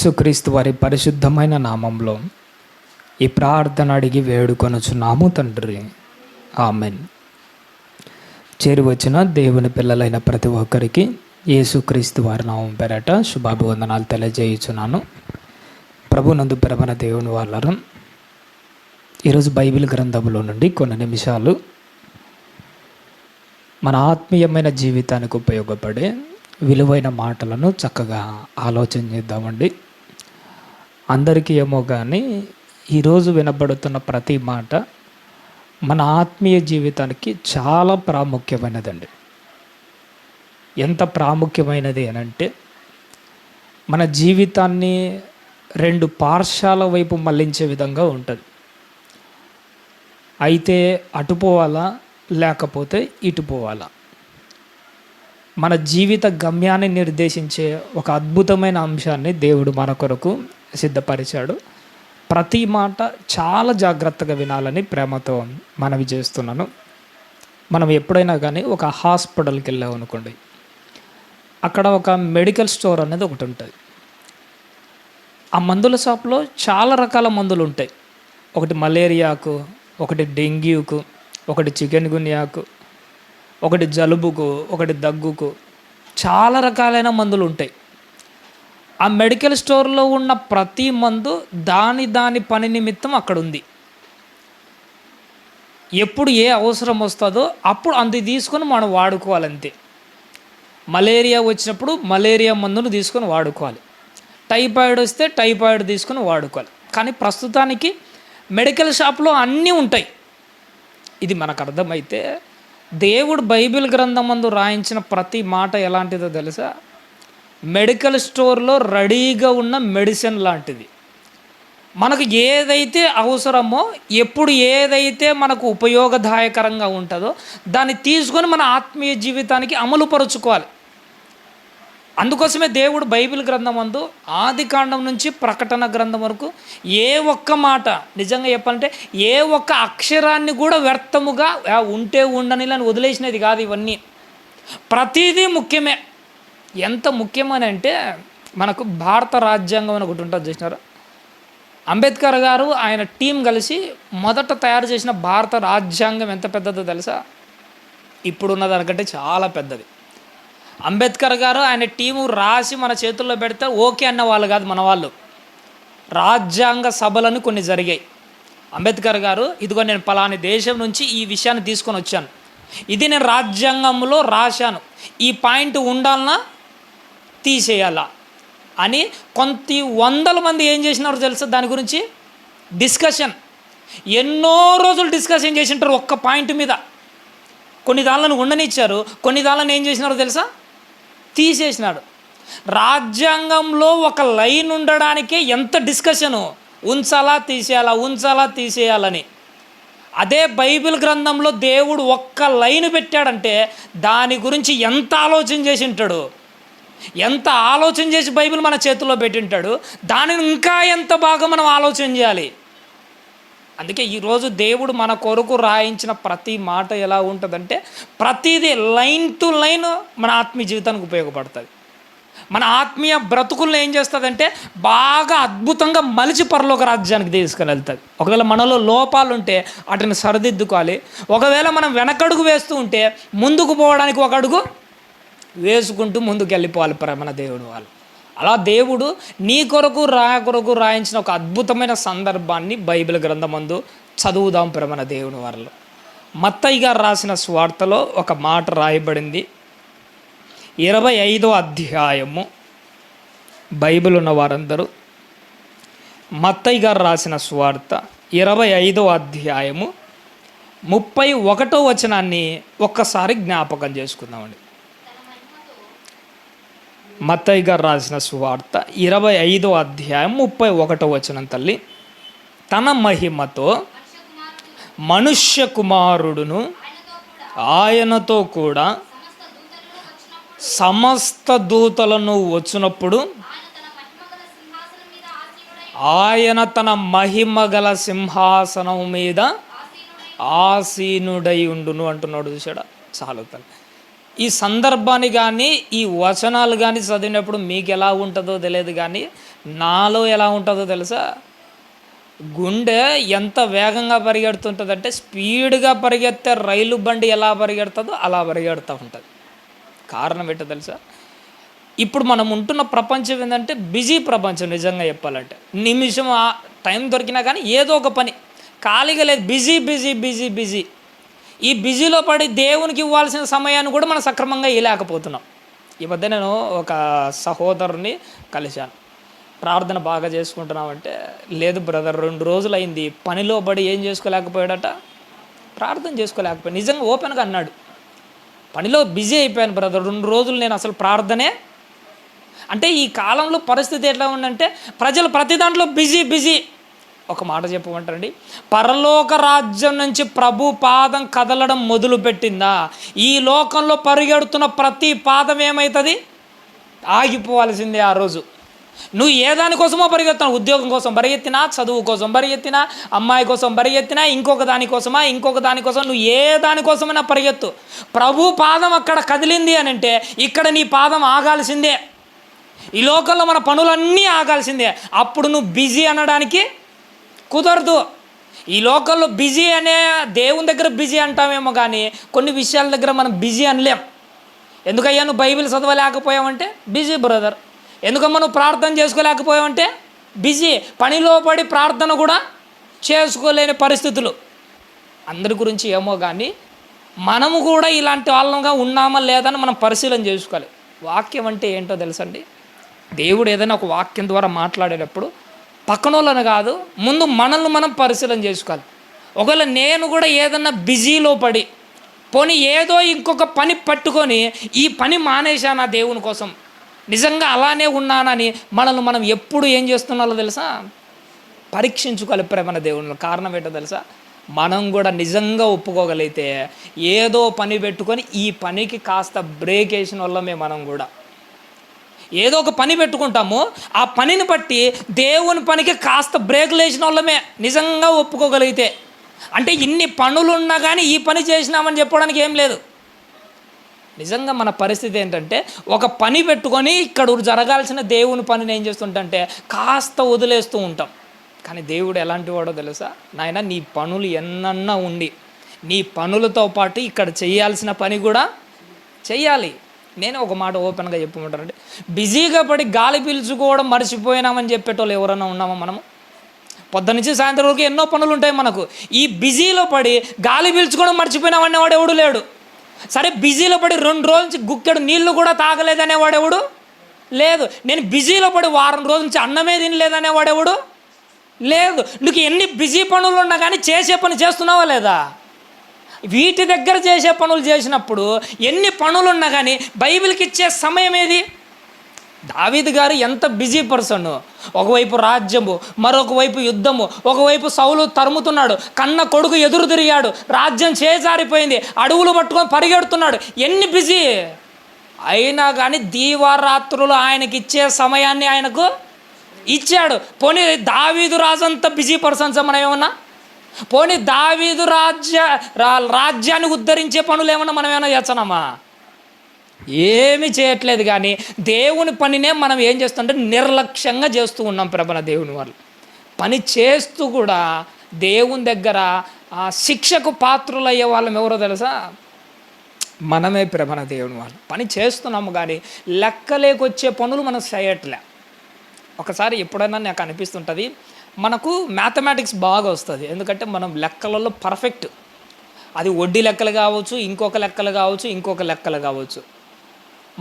యేసుక్రీస్తు వారి పరిశుద్ధమైన నామంలో ఈ ప్రార్థన అడిగి వేడుకొనుచున్నాము తండ్రి, ఆమెన్. చేరి వచ్చిన దేవుని పిల్లలైన ప్రతి ఒక్కరికి యేసుక్రీస్తు వారి నామం పేరట శుభాభివందనాలు తెలియజేయుచున్నాను. ప్రభునందు ప్రేమన దేవుని వాళ్ళరు, ఈరోజు బైబిల్ గ్రంథంలో నుండి కొన్ని నిమిషాలు మన ఆత్మీయమైన జీవితానికి ఉపయోగపడే విలువైన మాటలను చక్కగా ఆలోచన చేద్దామండి. అందరికీ ఏమో కానీ ఈరోజు వినబడుతున్న ప్రతి మాట మన ఆత్మీయ జీవితానికి చాలా ప్రాముఖ్యమైనదండి. ఎంత ప్రాముఖ్యమైనది అనంటే, మన జీవితాన్ని రెండు పార్శ్వాల వైపు మళ్లించే విధంగా ఉంటుంది. అయితే అటు పోవాలా లేకపోతే ఇటు పోవాలా, మన జీవిత గమ్యాన్ని నిర్దేశించే ఒక అద్భుతమైన అంశాన్ని దేవుడు మన కొరకు సిద్ధపరిచాడు. ప్రతి మాట చాలా జాగ్రత్తగా వినాలని ప్రేమతో మనవి చేస్తున్నాను. మనం ఎప్పుడైనా కానీ ఒక హాస్పిటల్కి వెళ్ళాం అనుకోండి, అక్కడ ఒక మెడికల్ స్టోర్ అనేది ఒకటి ఉంటుంది. ఆ మందుల షాప్లో చాలా రకాల మందులు ఉంటాయి. ఒకటి మలేరియాకు, ఒకటి డెంగ్యూకు, ఒకటి చికెన్ గున్యాకు, ఒకటి జలుబుకు, ఒకటి దగ్గుకు, చాలా రకాలైన మందులు ఉంటాయి. ఆ మెడికల్ స్టోర్లో ఉన్న ప్రతి మందు దాని పని నిమిత్తం అక్కడ ఉంది. ఎప్పుడు ఏ అవసరం వస్తుందో అప్పుడు అంత తీసుకొని మనం వాడుకోవాలంతే. మలేరియా వచ్చినప్పుడు మలేరియా మందును తీసుకొని వాడుకోవాలి. టైఫాయిడ్ వస్తే టైఫాయిడ్ తీసుకొని వాడుకోవాలి. కానీ ప్రస్తుతానికి మెడికల్ షాప్లో అన్నీ ఉంటాయి. ఇది మనకు అర్థమైతే, దేవుడు బైబిల్ గ్రంథమందు రాయించిన ప్రతి మాట ఎలాంటిదో తెలుసా? మెడికల్ స్టోర్లో రెడీగా ఉన్న మెడిసిన్ లాంటిది. మనకు ఏదైతే అవసరమో, ఎప్పుడు ఏదైతే మనకు ఉపయోగదాయకరంగా ఉంటుందో దాన్ని తీసుకొని మన ఆత్మీయ జీవితానికి అమలుపరుచుకోవాలి. అందుకోసమే దేవుడు బైబిల్ గ్రంథమందు ఆది కాండం నుంచి ప్రకటన గ్రంథం వరకు ఏ ఒక్క మాట, నిజంగా చెప్పాలంటే ఏ ఒక్క అక్షరాన్ని కూడా వ్యర్థముగా ఉంటే ఉండనిలని వదిలేసినది కాదు. ఇవన్నీ ప్రతిదీ ముఖ్యమే. ఎంత ముఖ్యమని అంటే, మనకు భారత రాజ్యాంగం అని ఒకటి ఉంటుంది, చూసినారు. అంబేద్కర్ గారు ఆయన టీం కలిసి మొదట తయారు చేసిన భారత రాజ్యాంగం ఎంత పెద్దదో తెలుసా? ఇప్పుడున్న దానికంటే చాలా పెద్దది. అంబేద్కర్ గారు ఆయన టీము రాసి మన చేతుల్లో పెడితే ఓకే అన్న వాళ్ళు కాదు మన వాళ్ళు. రాజ్యాంగ సభలను కొన్ని జరిగాయి. అంబేద్కర్ గారు, ఇదిగో నేను పలాని దేశం నుంచి ఈ విషయాన్ని తీసుకొని వచ్చాను, ఇది నేను రాజ్యాంగంలో రాశాను, ఈ పాయింట్ ఉండాలన్నా తీసేయాలా అని కొంత వందల మంది ఏం చేసినారో తెలుసా? దాని గురించి డిస్కషన్, ఎన్నో రోజులు డిస్కషన్ చేసి ఉంటారు ఒక్క పాయింట్ మీద. కొన్ని దాళ్ళను ఉండనిచ్చారు, కొన్ని దాళ్ళను ఏం చేసినారో తెలుసా? తీసేసినాడు. రాజ్యాంగంలో ఒక లైన్ ఉండడానికే ఎంత డిస్కషను, ఉంచాలా తీసేయాలా, ఉంచాలా తీసేయాలని. అదే బైబిల్ గ్రంథంలో దేవుడు ఒక్క లైన్ పెట్టాడంటే దాని గురించి ఎంత ఆలోచన చేసి ఉంటాడు, ఎంత ఆలోచన చేసి బైబిల్ మన చేతుల్లో పెట్టింటాడు. దానిని ఇంకా ఎంత బాగా మనం ఆలోచన చేయాలి. అందుకే ఈరోజు దేవుడు మన కొరకు రాయించిన ప్రతి మాట ఎలా ఉంటుందంటే, ప్రతిదీ లైన్ టు లైన్ మన ఆత్మీయ జీవితానికి ఉపయోగపడుతుంది. మన ఆత్మీయ బ్రతుకులను ఏం చేస్తుందంటే బాగా అద్భుతంగా మలిచి పరలోక రాజ్యానికి తీసుకుని వెళ్తుంది. ఒకవేళ మనలో లోపాలు ఉంటే వాటిని సరిదిద్దుకోవాలి. ఒకవేళ మనం వెనకడుగు వేస్తూ ఉంటే ముందుకు పోవడానికి ఒక అడుగు వేసుకుంటూ ముందుకు వెళ్ళిపోవాలి మన దేవుడు వాళ్ళు. అలా దేవుడు నీ కొరకు రాయించిన ఒక అద్భుతమైన సందర్భాన్ని బైబిల్ గ్రంథమందు చదువుదాం మన దేవుని వారిలో. మత్తయి గారు రాసిన సువార్తలో ఒక మాట రాయబడింది. 25వ అధ్యాయము, బైబిల్ ఉన్న వారందరూ మత్తయి గారు రాసిన సువార్త 25వ అధ్యాయము 31వ వచనాన్ని ఒక్కసారి జ్ఞాపకం చేసుకుందామండి. మత్తయి గారు రాసిన సువార్త 25వ అధ్యాయం 31వ వచనం. తల్లి, తన మహిమతో మనుష్య కుమారుడును ఆయనతో కూడా సమస్త దూతలను వచ్చినప్పుడు ఆయన తన మహిమ గల సింహాసనం మీద ఆసీనుడై ఉండును అంటున్నాడు. చూసాడా? చాలు తల్లి. ఈ సందర్భాన్ని కానీ ఈ వచనాలు కానీ చదివినప్పుడు మీకు ఎలా ఉంటుందో తెలియదు, కానీ నాలో ఎలా ఉంటుందో తెలుసా? గుండె ఎంత వేగంగా పరిగెడుతుంటుందంటే స్పీడ్గా పరిగెత్తే రైలు బండి ఎలా పరిగెడుతుందో అలా పరిగెడుతూ ఉంటుంది. కారణం ఏంటో తెలుసా? ఇప్పుడు మనం ఉంటున్న ప్రపంచం ఏంటంటే బిజీ ప్రపంచం. నిజంగా చెప్పాలంటే నిమిషం టైం దొరికినా కానీ ఏదో ఒక పని, ఖాళీగా లేదు. Busy busy busy busy. ఈ బిజీలో పడి దేవునికి ఇవ్వాల్సిన సమయాన్ని కూడా మనం సక్రమంగా ఇవ్వలేకపోతున్నాం. ఈ మధ్య నేను ఒక సహోదరుని కలిశాను. ప్రార్థన బాగా చేసుకుంటున్నామంటే, లేదు బ్రదర్ 2 రోజులు అయింది, పనిలో పడి ఏం చేసుకోలేకపోయాడట, ప్రార్థన చేసుకోలేకపోయాడు. నిజంగా ఓపెన్గా అన్నాడు, పనిలో బిజీ అయిపోయాను బ్రదర్, 2 రోజులు నేను అసలు ప్రార్థనే. అంటే ఈ కాలంలో పరిస్థితి ఎట్లా ఉందంటే ప్రజలు ప్రతి దాంట్లో బిజీ బిజీ. ఒక మాట చెప్పమంటారండి, పరలోక రాజ్యం నుంచి ప్రభు పాదం కదలడం మొదలుపెట్టిందా, ఈ లోకంలో పరిగెడుతున్న ప్రతి పాదం ఏమవుతుంది? ఆగిపోవాల్సిందే ఆ రోజు. నువ్వు ఏ దానికోసమో పరిగెత్తున్నావు, ఉద్యోగం కోసం పరిగెత్తినా, చదువు కోసం పరిగెత్తినా, అమ్మాయి కోసం పరిగెత్తినా, ఇంకొక దానికోసం నువ్వు ఏ దానికోసమైనా పరిగెత్తు. ప్రభు పాదం అక్కడ కదిలింది అని అంటే ఇక్కడ నీ పాదం ఆగాల్సిందే. ఈ లోకంలో మన పనులన్నీ ఆగాల్సిందే. అప్పుడు నువ్వు బిజీ అనడానికి కుదరదు. ఈ లోకంలో బిజీ అనే దేవుని దగ్గర బిజీ అంటామేమో కానీ కొన్ని విషయాల దగ్గర మనం బిజీ అనలేం. ఎందుకయ్యా నువ్వు బైబిల్ చదవలేకపోయావంటే బిజీ బ్రదర్. ఎందుకమ్మా నువ్వు ప్రార్థన చేసుకోలేకపోయావంటే బిజీ. పనిలో పడి ప్రార్థన కూడా చేసుకోలేని పరిస్థితులు. అందరి గురించి ఏమో కానీ మనము కూడా ఇలాంటి వాళ్ళగా ఉన్నామా లేదని మనం పరిశీలన చేసుకోవాలి. వాక్యం అంటే ఏంటో తెలుసండి, దేవుడు ఏదైనా ఒక వాక్యం ద్వారా మాట్లాడేటప్పుడు పక్కనోళ్ళని కాదు, ముందు మనల్ని మనం పరిశీలన చేసుకోవాలి. ఒకవేళ నేను కూడా ఏదన్నా బిజీలో పడి పోనీ ఏదో ఇంకొక పని పట్టుకొని ఈ పని మానేశానా దేవుని కోసం, నిజంగా అలానే ఉన్నానని మనల్ని మనం ఎప్పుడు ఏం చేస్తున్నాలో తెలుసా? పరీక్షించుకోవాలి ప్రేమ దేవుని. కారణం ఏంటో తెలుసా? మనం కూడా నిజంగా ఒప్పుకోగలిగితే ఏదో పని పెట్టుకొని ఈ పనికి కాస్త బ్రేక్ వేసిన వాళ్ళమే. మనం కూడా ఏదో ఒక పని పెట్టుకుంటాము, ఆ పనిని బట్టి దేవుని పనికి కాస్త బ్రేకులు వేసిన వాళ్ళమే నిజంగా ఒప్పుకోగలిగితే. అంటే ఇన్ని పనులు ఉన్నా కానీ ఈ పని చేసినామని చెప్పడానికి ఏం లేదు. నిజంగా మన పరిస్థితి ఏంటంటే ఒక పని పెట్టుకొని ఇక్కడ జరగాల్సిన దేవుని పనిని ఏం చేస్తుంటే కాస్త వదిలేస్తూ ఉంటాం. కానీ దేవుడు ఎలాంటి వాడో తెలుసా? నాయన నీ పనులు ఎన్నన్నా ఉండి నీ పనులతో పాటు ఇక్కడ చేయాల్సిన పని కూడా చెయ్యాలి. నేను ఒక మాట ఓపెన్గా చెప్పమంటానంటే, బిజీగా పడి గాలి పీల్చుకోవడం మర్చిపోయినామని చెప్పేటోళ్ళు ఎవరైనా ఉన్నామా? మనము పొద్దునుంచి సాయంత్రం వరకు ఎన్నో పనులు ఉంటాయి మనకు. ఈ బిజీలో పడి గాలి పీల్చుకోవడం మర్చిపోయినామనేవాడు ఎవడు లేడు. సరే బిజీలో పడి 2 రోజుల నుంచి గుక్కెడు నీళ్లు కూడా తాగలేదనేవాడు ఎవడు లేదు. నేను బిజీలో పడి వారం రోజుల నుంచి అన్నమే తినలేదనేవాడు ఎవడు లేదు. నీకు ఎన్ని బిజీ పనులు ఉన్నా కానీ చేసే పని చేస్తున్నావా లేదా? వీటి దగ్గర చేసే పనులు చేసినప్పుడు ఎన్ని పనులు ఉన్నా కానీ బైబిల్కి ఇచ్చే సమయం ఏది? దావీదు గారు ఎంత బిజీ పర్సన్. ఒకవైపు రాజ్యము, మరొక వైపు యుద్ధము, ఒకవైపు సౌలు తరుముతున్నాడు, కన్న కొడుకు ఎదురు తిరిగాడు, రాజ్యం చేజారిపోయింది, అడవులు పట్టుకొని పరిగెడుతున్నాడు. ఎన్ని బిజీ అయినా కానీ దీవారాత్రులు ఆయనకి ఇచ్చే సమయాన్ని ఆయనకు ఇచ్చాడు. పోనీ దావీదు రాజు అంత బిజీ పర్సన్స్ మనం ఏమన్నా? పోనీ దావీదు రాజ్యాన్ని ఉద్ధరించే పనులు ఏమన్నా మనం ఏమైనా చేస్తున్నామా? ఏమీ చేయట్లేదు. కానీ దేవుని పనినే మనం ఏం చేస్తుంటే నిర్లక్ష్యంగా చేస్తూ ఉన్నాం. ప్రభన దేవుని వాళ్ళు పని చేస్తూ కూడా దేవుని దగ్గర శిక్షకు పాత్రులయ్యే వాళ్ళం ఎవరో తెలుసా? మనమే. ప్రభన దేవుని వాళ్ళు పని చేస్తున్నాము కానీ లెక్కలేకొచ్చే పనులు మనం చేయట్లే. ఒకసారి ఎప్పుడైనా నాకు అనిపిస్తుంటుంది, మనకు మ్యాథమెటిక్స్ బాగా వస్తుంది, ఎందుకంటే మనం లెక్కలలో పర్ఫెక్ట్. అది వడ్డీ లెక్కలు కావచ్చు, ఇంకొక లెక్కలు కావచ్చు.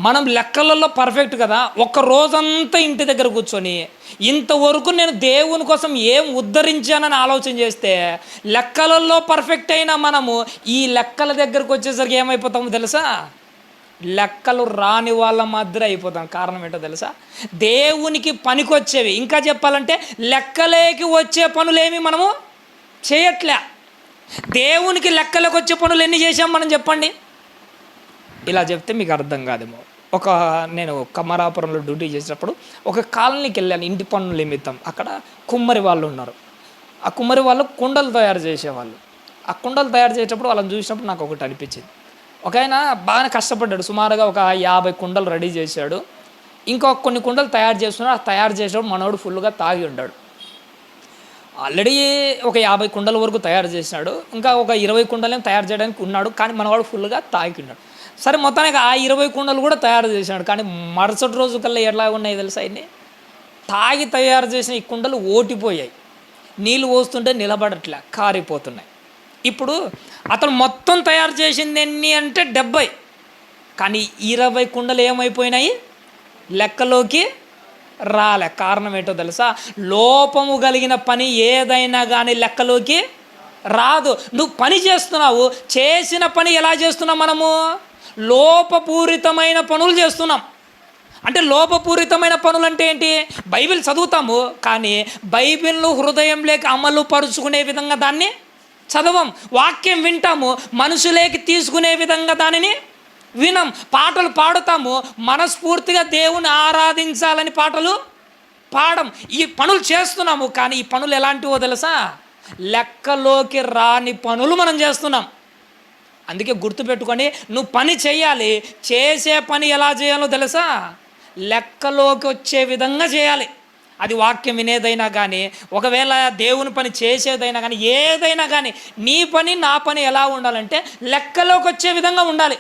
మనం లెక్కలలో పర్ఫెక్ట్ కదా. ఒక రోజంతా ఇంటి దగ్గర కూర్చొని ఇంతవరకు నేను దేవుని కోసం ఏం ఉద్ధరించానని ఆలోచన చేస్తే లెక్కలలో పర్ఫెక్ట్ అయినా మనము ఈ లెక్కల దగ్గరకు వచ్చేసరికి ఏమైపోతామో తెలుసా? లెక్కలు రాని వాళ్ళ మాదిరి అయిపోతాం. కారణం ఏంటో తెలుసా? దేవునికి పనికొచ్చేవి, ఇంకా చెప్పాలంటే లెక్కలేకి వచ్చే పనులేమి మనము చేయట్లే. దేవునికి లెక్కలకు వచ్చే పనులు ఎన్ని చేసాం మనం చెప్పండి? ఇలా చెప్తే మీకు అర్థం కాదేమో. నేను కమరాపురంలో డ్యూటీ చేసేటప్పుడు ఒక కాలనీకి వెళ్ళాను ఇంటి పనుల నిమిత్తం. అక్కడ కుమ్మరి వాళ్ళు ఉన్నారు. ఆ కుమ్మరి వాళ్ళు కుండలు తయారు చేసేవాళ్ళు. ఆ కుండలు తయారు చేసేటప్పుడు వాళ్ళని చూసినప్పుడు నాకు ఒకటి అనిపించింది. ఒక ఆయన బాగానే కష్టపడ్డాడు, సుమారుగా ఒక 50 కుండలు రెడీ చేశాడు. ఇంకో కొన్ని కుండలు తయారు చేస్తున్నాడు. ఆ తయారు చేసినప్పుడు మనోడు ఫుల్గా తాగి ఉన్నాడు. ఆల్రెడీ ఒక 50 కుండల వరకు తయారు చేసినాడు. ఇంకా ఒక 20 కుండలేం తయారు చేయడానికి ఉన్నాడు. కానీ మనవాడు ఫుల్గా తాగి ఉన్నాడు. సరే, మొత్తానికి ఆ 20 కుండలు కూడా తయారు చేసినాడు. కానీ మరుసటి రోజు కల్లా ఎలా ఉన్నాయి తెలుసా, అన్నీ తాగి తయారు చేసిన ఈ కుండలు ఓటిపోయాయి. నీళ్ళు పోస్తుంటే నిలబడట్లే, కారిపోతున్నాయి. ఇప్పుడు అతను మొత్తం తయారు చేసింది ఎన్ని అంటే 70. కానీ 20 కుండలు ఏమైపోయినాయి, లెక్కలోకి రాలే. కారణం ఏంటో తెలుసా, లోపము కలిగిన పని ఏదైనా కానీ లెక్కలోకి రాదు. నువ్వు పని చేస్తున్నావు, చేసిన పని ఎలా చేస్తున్నావు, మనము లోపపూరితమైన పనులు చేస్తున్నాం. అంటే లోపపూరితమైన పనులు అంటే ఏంటి, బైబిల్ చదువుతాము కానీ బైబిల్ను హృదయంలోకి అమలు పరుచుకునే విధంగా దాన్ని చదవం. వాక్యం వింటాము, మనసులోకి తీసుకునే విధంగా దానిని వినం. పాటలు పాడుతాము, మనస్ఫూర్తిగా దేవుని ఆరాధించాలని పాటలు పాడం. ఈ పనులు చేస్తున్నాము కానీ ఈ పనులు ఎలాంటివో తెలుసా, లెక్కలోకి రాని పనులు మనం చేస్తున్నాం. అందుకే గుర్తుపెట్టుకొని, నువ్వు పని చేయాలి, చేసే పని ఎలా చేయాలో తెలుసా, లెక్కలోకి వచ్చే విధంగా చేయాలి. అది వాక్యం వినేదైనా కానీ, ఒకవేళ దేవుని పని చేసేదైనా కానీ, ఏదైనా కానీ నీ పని నా పని ఎలా ఉండాలంటే లెక్కలోకి వచ్చే విధంగా ఉండాలి.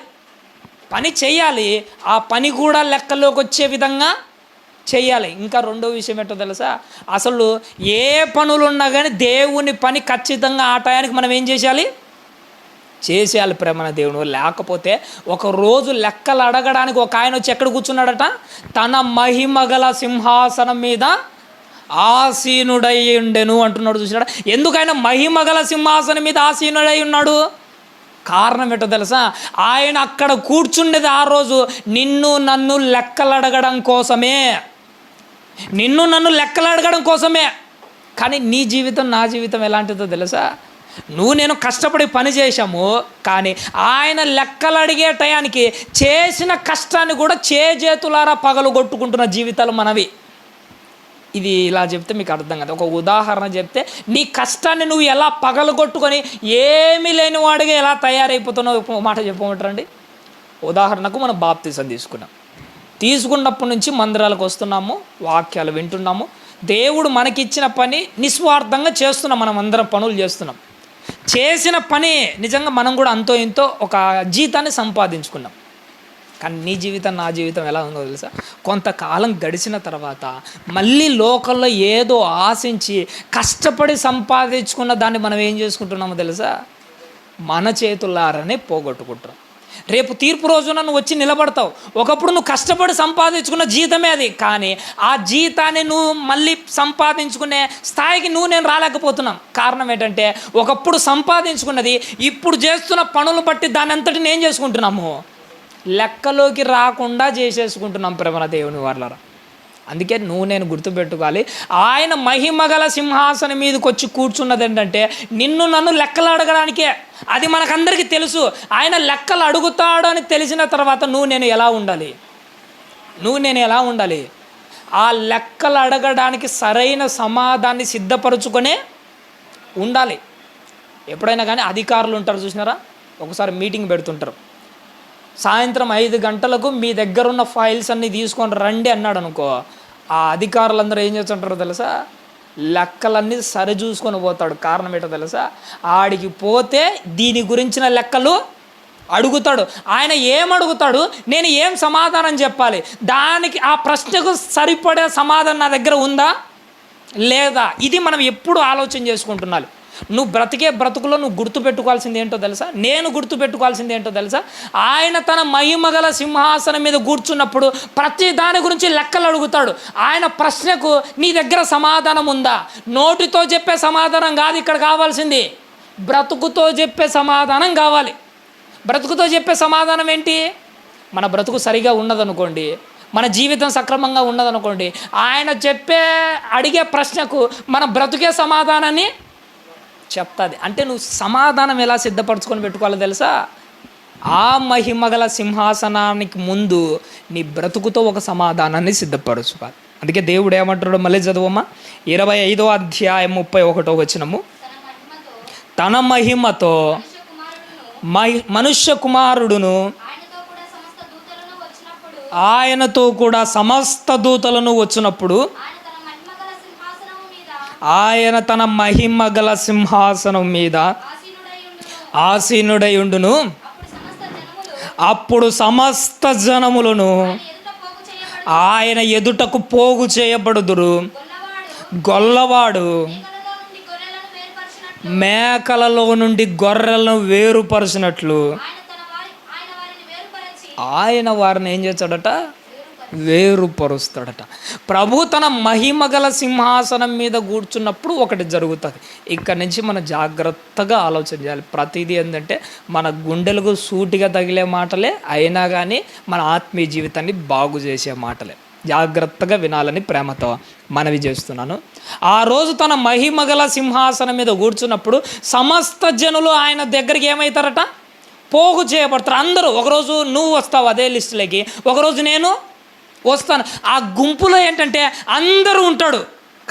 పని చేయాలి, ఆ పని కూడా లెక్కలోకి వచ్చే విధంగా చేయాలి. ఇంకా రెండో విషయం ఏంటో తెలుసా, అసలు ఏ పనులు ఉన్నా కానీ దేవుని పని ఖచ్చితంగా ఆ టయానికి మనం ఏం చేసేయాలి, చేసేయాలి ప్రేమన దేవుడు. లేకపోతే ఒకరోజు లెక్కలు అడగడానికి ఒక ఆయన వచ్చి ఎక్కడ కూర్చున్నాడట, తన మహిమగల సింహాసనం మీద ఆసీనుడై ఉండెను అంటున్నాడు. చూసినాడు, ఎందుకైనా మహిమగల సింహాసనం మీద ఆసీనుడై ఉన్నాడు? కారణం ఏంటో తెలుసా, ఆయన అక్కడ కూర్చుండేది ఆ రోజు నిన్ను నన్ను లెక్కలు అడగడం కోసమే, నిన్ను నన్ను లెక్కలు అడగడం కోసమే. కానీ నీ జీవితం నా జీవితం ఎలాంటిదో తెలుసా, నువ్వు నేను కష్టపడి పని చేశాము కానీ ఆయన లెక్కలు అడిగే టయానికి చేసిన కష్టాన్ని కూడా చేతులారా పగలు కొట్టుకుంటున్న జీవితాలు మనవి. ఇది ఇలా చెప్తే మీకు అర్థం కదా. ఒక ఉదాహరణ చెప్తే, నీ కష్టాన్ని నువ్వు ఎలా పగలగొట్టుకొని ఏమీ లేని వాడిగా ఎలా తయారైపోతున్నావు మాట చెప్పమంటారండి. ఉదాహరణకు మనం బాప్తిసం తీసుకున్నప్పటి నుంచి మందిరాలకు వస్తున్నాము, వాక్యాలు వింటున్నాము, దేవుడు మనకిచ్చిన పని నిస్వార్థంగా చేస్తున్నాం. మనం అందరం పనులు చేస్తున్నాం. చేసిన పని నిజంగా మనం కూడా అంతో ఇంతో ఒక జీతాన్ని సంపాదించుకున్నాం. కానీ నీ జీవితం నా జీవితం ఎలా ఉందో తెలుసా, కొంతకాలం గడిచిన తర్వాత మళ్ళీ లోకల్లో ఏదో ఆశించి కష్టపడి సంపాదించుకున్న దాన్ని మనం ఏం చేసుకుంటున్నామో తెలుసా, మన చేతులారనే పోగొట్టుకుంటాం. రేపు తీర్పు రోజున నువ్వు వచ్చి నిలబడతావు. ఒకప్పుడు నువ్వు కష్టపడి సంపాదించుకున్న జీతమే అది, కానీ ఆ జీతాన్ని నువ్వు మళ్ళీ సంపాదించుకునే స్థాయికి నేను రాలేకపోతున్నాం. కారణం ఏంటంటే, ఒకప్పుడు సంపాదించుకున్నది ఇప్పుడు చేస్తున్న పనులు బట్టి దాని అంతటి ఏం చేసుకుంటున్నాము, లెక్కలోకి రాకుండా చేసేసుకుంటున్నాం ప్రేమ దేవుని వాళ్ళరా. అందుకే నేను గుర్తుపెట్టుకోవాలి, ఆయన మహిమగల సింహాసనం మీదకి వచ్చి కూర్చున్నది ఏంటంటే నిన్ను నన్ను లెక్కలు అడగడానికే. అది మనకందరికీ తెలుసు. ఆయన లెక్కలు అడుగుతాడు అని తెలిసిన తర్వాత నేను ఎలా ఉండాలి, ఆ లెక్కలు అడగడానికి సరైన సమాధానాన్ని సిద్ధపరచుకొనే ఉండాలి. ఎప్పుడైనా కానీ అధికారులు ఉంటారు చూసినారా, ఒకసారి మీటింగ్ పెడుతుంటారు, సాయంత్రం 5 గంటలకు మీ దగ్గర ఉన్న ఫైల్స్ అన్నీ తీసుకొని రండి అన్నాడు అనుకో, ఆ అధికారులందరూ ఏం చేస్తుంటారో తెలుసా, లెక్కలన్నీ సరి చూసుకొని పోతాడు. కారణం ఏంటో తెలుసా, ఆడికి పోతే దీని గురించిన లెక్కలు అడుగుతాడు. ఆయన ఏం అడుగుతాడు, నేను ఏం సమాధానం చెప్పాలి, దానికి ఆ ప్రశ్నకు సరిపడే సమాధానం నా దగ్గర ఉందా లేదా, ఇది మనం ఎప్పుడు ఆలోచన చేసుకుంటున్నాను. నువ్వు బ్రతుకులో నువ్వు గుర్తుపెట్టుకోవాల్సింది ఏంటో తెలుసా, నేను గుర్తుపెట్టుకోవాల్సింది ఏంటో తెలుసా, ఆయన తన మహిమగల సింహాసనం మీద కూర్చున్నప్పుడు ప్రతి దాని గురించి లెక్కలు అడుగుతాడు. ఆయన ప్రశ్నకు నీ దగ్గర సమాధానం ఉందా? నోటితో చెప్పే సమాధానం కాదు ఇక్కడ కావాల్సింది, బ్రతుకుతో చెప్పే సమాధానం కావాలి. బ్రతుకుతో చెప్పే సమాధానం ఏంటి, మన బ్రతుకు సరిగా ఉన్నదనుకోండి, మన జీవితం సక్రమంగా ఉన్నదనుకోండి, ఆయన అడిగే ప్రశ్నకు మన బ్రతుకే సమాధానాన్ని చెప్తాది. అంటే నువ్వు సమాధానం ఎలా సిద్ధపరచుకొని పెట్టుకోవాలో తెలుసా, ఆ మహిమగల సింహాసనానికి ముందు నీ బ్రతుకుతో ఒక సమాధానాన్ని సిద్ధపరచుకోవాలి. అందుకే దేవుడు ఏమంటాడో మళ్ళీ చదువమ్మా, 25వ అధ్యాయం 31వ వచనము, తన మహిమతో మనుష్య కుమారుడును ఆయనతో కూడా సమస్త దూతలను వచ్చినప్పుడు ఆయన తన మహిమ గల సింహాసనం మీద ఆసీనుడై ఉండును. అప్పుడు సమస్త జనములను ఆయన ఎదుటకు పోగు చేయబడుదురు. గొల్లవాడు మేకలలో నుండి గొర్రెలను వేరుపరిచినట్లు ఆయన వారిని ఏం చేస్తాడట? వేరుపరుస్తాడట. ప్రభు తన మహిమ గల సింహాసనం మీద కూర్చున్నప్పుడు ఒకటి జరుగుతుంది. ఇక్కడ నుంచి మనం జాగ్రత్తగా ఆలోచన చేయాలి. ప్రతిదీ ఏంటంటే మన గుండెలకు సూటిగా తగిలే మాటలే, అయినా కానీ మన ఆత్మీయ జీవితాన్ని బాగు చేసే మాటలే. జాగ్రత్తగా వినాలని ప్రేమతో మనవి చేస్తున్నాను. ఆ రోజు తన మహిమ గల సింహాసనం మీద కూర్చున్నప్పుడు సమస్త జనులు ఆయన దగ్గరికి ఏమవుతారట? పోగు చేయబడతారు. అందరూ ఒకరోజు నువ్వు వస్తావు అదే లిస్టులోకి, ఒకరోజు నేను వస్తాను. ఆ గుంపులో ఏంటంటే అందరూ ఉంటాడు.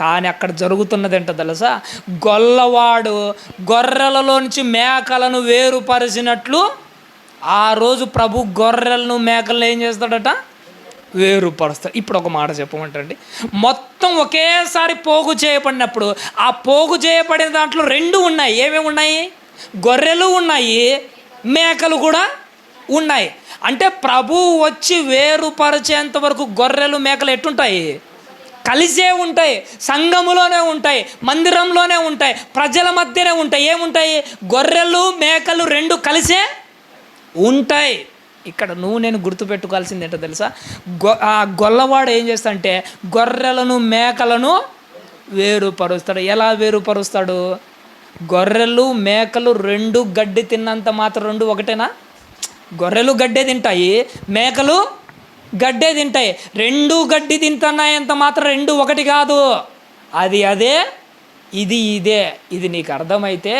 కానీ అక్కడ జరుగుతున్నది ఏంటో తెలుసా? గొల్లవాడు గొర్రెలలో నుంచి మేకలను వేరుపరిచినట్లు ఆ రోజు ప్రభు గొర్రెలను మేకలను ఏం చేస్తాడట? వేరుపరుస్తాడు. ఇప్పుడు ఒక మాట చెప్పమంటండి. మొత్తం ఒకేసారి పోగు చేయబడినప్పుడు ఆ పోగు చేయబడిన దాంట్లో రెండు ఉన్నాయి. ఏమేమి ఉన్నాయి? గొర్రెలు ఉన్నాయి, మేకలు కూడా ఉన్నాయి. అంటే ప్రభు వచ్చి వేరుపరిచేంత వరకు గొర్రెలు మేకలు ఎట్టుంటాయి? కలిసే ఉంటాయి, సంఘములోనే ఉంటాయి, మందిరంలోనే ఉంటాయి, ప్రజల మధ్యనే ఉంటాయి. ఏముంటాయి? గొర్రెలు మేకలు రెండు కలిసే ఉంటాయి. ఇక్కడ నేను గుర్తుపెట్టుకోవాల్సింది ఏంటో తెలుసా? ఆ గొల్లవాడు ఏం చేస్తాడంటే గొర్రెలను మేకలను వేరుపరుస్తాడు. ఎలా వేరుపరుస్తాడు? గొర్రెలు మేకలు రెండు గడ్డి తిన్నంత మాత్రం రెండు ఒకటేనా? గొర్రెలు గడ్డే తింటాయి, మేకలు గడ్డే తింటాయి. రెండు గడ్డి తింటున్నాయంత మాత్రం రెండు ఒకటి కాదు. అది అదే, ఇది ఇదే. ఇది నీకు అర్థమైతే